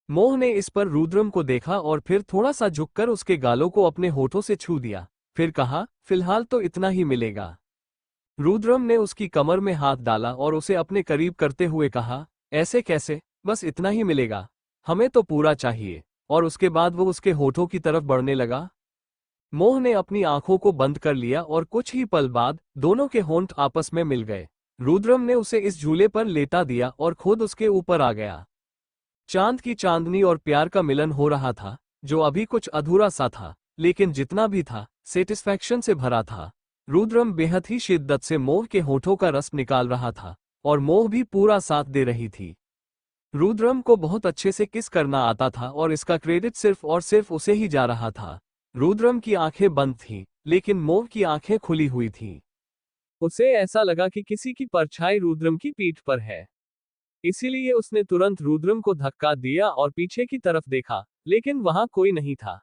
मोह ने इस पर रुद्रम को देखा और फिर थोड़ा सा झुककर उसके गालों को अपने होठों से छू दिया। फिर कहा, फिलहाल तो इतना ही मिलेगा। रुद्रम ने उसकी कमर में हाथ डाला और उसे अपने करीब करते हुए कहा, ऐसे कैसे, बस इतना ही मिलेगा, हमें तो पूरा चाहिए। और उसके बाद वो उसके होठों की तरफ बढ़ने लगा। मोह ने अपनी आंखों को बंद कर लिया और कुछ ही पल बाद दोनों के होंठ आपस में मिल गए। रुद्रम ने उसे इस झूले पर लेटा दिया और खुद उसके ऊपर आ गया। चांद की चांदनी और प्यार का मिलन हो रहा था, जो अभी कुछ अधूरा सा था, लेकिन जितना भी था सेटिस्फैक्शन से भरा था। रुद्रम बेहद ही शिद्दत से मोह के होठों का रस निकाल रहा था और मोह भी पूरा साथ दे रही थी। रुद्रम को बहुत अच्छे से किस करना आता था और इसका क्रेडिट सिर्फ और सिर्फ उसे ही जा रहा था। रुद्रम की आंखें बंद थीं, लेकिन मोह की आंखें खुली हुई थीं। उसे ऐसा लगा कि किसी की परछाई रुद्रम की पीठ पर है। इसीलिए उसने तुरंत रुद्रम को धक्का दिया और पीछे की तरफ देखा, लेकिन वहां कोई नहीं था।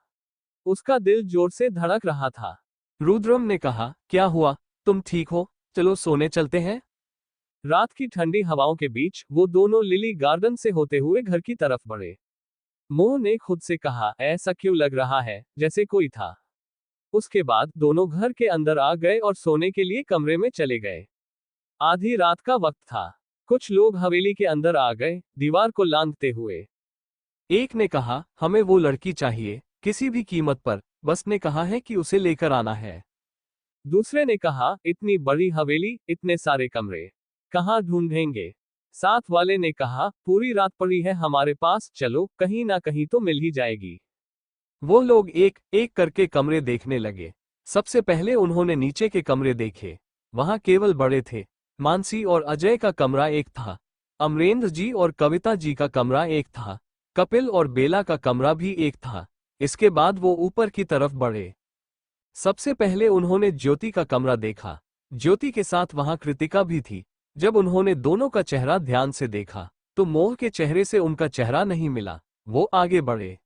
उसका दिल जोर से धड़क रहा था। रुद्रम ने कहा, क्या हुआ, तुम ठीक हो? चलो सोने चलते हैं। रात की ठंडी हवाओं के बीच वो दोनों लिली गार्डन से होते हुए घर की तरफ बढ़े। मोह ने खुद से कहा, ऐसा क्यों लग रहा है जैसे कोई था। उसके बाद दोनों घर के अंदर आ गए और सोने के लिए कमरे में चले गए। आधी रात का वक्त था। कुछ लोग हवेली के अंदर आ गए, दीवार को लांघते हुए। एक ने कहा, हमें वो लड़की चाहिए, किसी भी कीमत पर, बस ने कहा है कि उसे लेकर आना है। दूसरे ने कहा, इतनी बड़ी हवेली, इतने सारे कमरे, कहाँ ढूंढेंगे? साथ वाले ने कहा, पूरी रात पड़ी है हमारे पास, चलो कहीं ना कहीं तो मिल ही जाएगी। वो लोग एक एक करके कमरे देखने लगे। सबसे पहले उन्होंने नीचे के कमरे देखे। वहां केवल बड़े थे। मानसी और अजय का कमरा एक था। अमरेंद्र जी और कविता जी का कमरा एक था। कपिल और बेला का कमरा भी एक था। इसके बाद वो ऊपर की तरफ बढ़े। सबसे पहले उन्होंने ज्योति का कमरा देखा। ज्योति के साथ वहां कृतिका भी थी। जब उन्होंने दोनों का चेहरा ध्यान से देखा तो मोह के चेहरे से उनका चेहरा नहीं मिला। वो आगे बढ़े।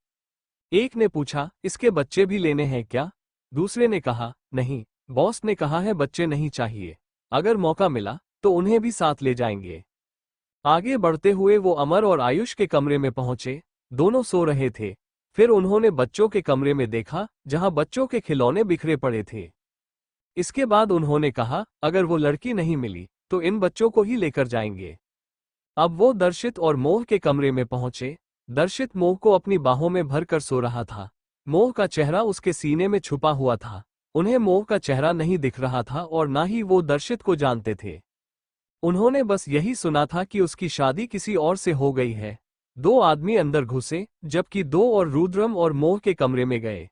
एक ने पूछा, इसके बच्चे भी लेने हैं क्या? दूसरे ने कहा, नहीं, बॉस ने कहा है बच्चे नहीं चाहिए, अगर मौका मिला तो उन्हें भी साथ ले जाएंगे। आगे बढ़ते हुए वो अमर और आयुष के कमरे में पहुंचे। दोनों सो रहे थे। फिर उन्होंने बच्चों के कमरे में देखा, जहां बच्चों के खिलौने बिखरे पड़े थे। इसके बाद उन्होंने कहा, अगर वो लड़की नहीं मिली तो इन बच्चों को ही लेकर जाएंगे। अब वो दर्शित और मोह के कमरे में पहुंचे। दर्शित मोह को अपनी बाहों में भरकर सो रहा था। मोह का चेहरा उसके सीने में छुपा हुआ था। उन्हें मोह का चेहरा नहीं दिख रहा था और ना ही वो दर्शित को जानते थे। उन्होंने बस यही सुना था कि उसकी शादी किसी और से हो गई है। दो आदमी अंदर घुसे, जबकि दो और रुद्रम और मोह के कमरे में गए।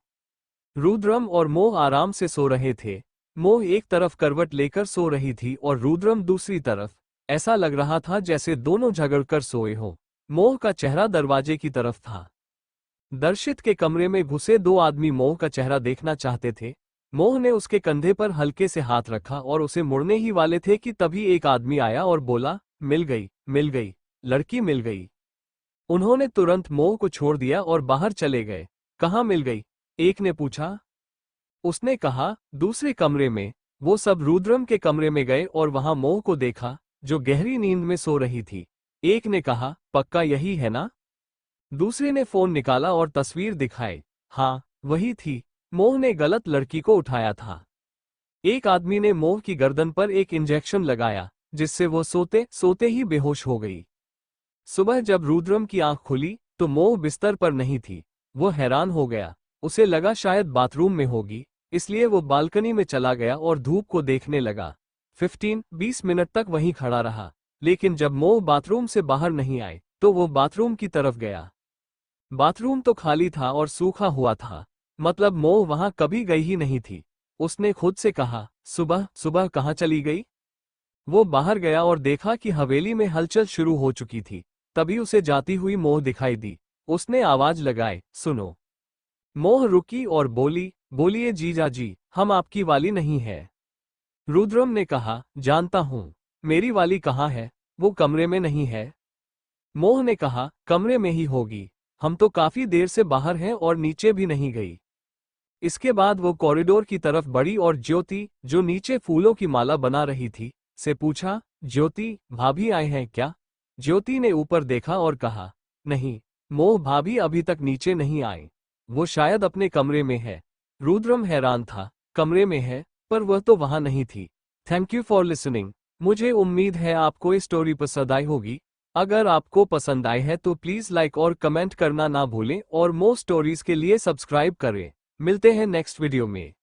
रुद्रम और मोह आराम से सो रहे थे। मोह एक तरफ करवट लेकर सो रही थी और रुद्रम दूसरी तरफ। ऐसा लग रहा था जैसे दोनों झगड़कर सोए हों। मोह का चेहरा दरवाजे की तरफ था। दर्शित के कमरे में घुसे दो आदमी मोह का चेहरा देखना चाहते थे। मोह ने उसके कंधे पर हल्के से हाथ रखा और उसे मुड़ने ही वाले थे कि तभी एक आदमी आया और बोला, मिल गई, लड़की मिल गई। उन्होंने तुरंत मोह को छोड़ दिया और बाहर चले गए। कहाँ मिल गई? एक ने पूछा। उसने कहा, दूसरे कमरे में। वो सब रुद्रम के कमरे में गए और वहां मोह को देखा, जो गहरी नींद में सो रही थी। एक ने कहा, पक्का यही है ना? दूसरे ने फोन निकाला और तस्वीर दिखाई। हाँ, वही थी। मोह ने गलत लड़की को उठाया था। एक आदमी ने मोह की गर्दन पर एक इंजेक्शन लगाया, जिससे वो सोते सोते ही बेहोश हो गई। सुबह जब रुद्रम की आंख खुली तो मोह बिस्तर पर नहीं थी। वो हैरान हो गया। उसे लगा शायद बाथरूम में होगी, इसलिए वो बालकनी में चला गया और धूप को देखने लगा। 15-20 मिनट तक वहीं खड़ा रहा, लेकिन जब मोह बाथरूम से बाहर नहीं आए तो वो बाथरूम की तरफ गया। बाथरूम तो खाली था और सूखा हुआ था, मतलब मोह वहां कभी गई ही नहीं थी। उसने खुद से कहा, सुबह सुबह कहाँ चली गई? वो बाहर गया और देखा कि हवेली में हलचल शुरू हो चुकी थी। तभी उसे जाती हुई मोह दिखाई दी। उसने आवाज लगाई, सुनो। मोह रुकी और बोली, बोलिए जीजा जी, हम आपकी वाली नहीं है। रुद्रम ने कहा, जानता हूं, मेरी वाली कहाँ है? वो कमरे में नहीं है। मोह ने कहा, कमरे में ही होगी, हम तो काफी देर से बाहर हैं और नीचे भी नहीं गई। इसके बाद वो कॉरिडोर की तरफ बढ़ी और ज्योति, जो नीचे फूलों की माला बना रही थी, से पूछा, ज्योति, भाभी आए हैं क्या? ज्योति ने ऊपर देखा और कहा, नहीं, मोह भाभी अभी तक नीचे नहीं आए, वो शायद अपने कमरे में है। रुद्रम हैरान था, कमरे में है, पर वह तो वहां नहीं थी। Thank you for listening. मुझे उम्मीद है आपको ये स्टोरी पसंद आई होगी। अगर आपको पसंद आई है तो प्लीज लाइक और कमेंट करना ना भूलें और मोर स्टोरीज के लिए सब्सक्राइब करें। मिलते हैं नेक्स्ट वीडियो में।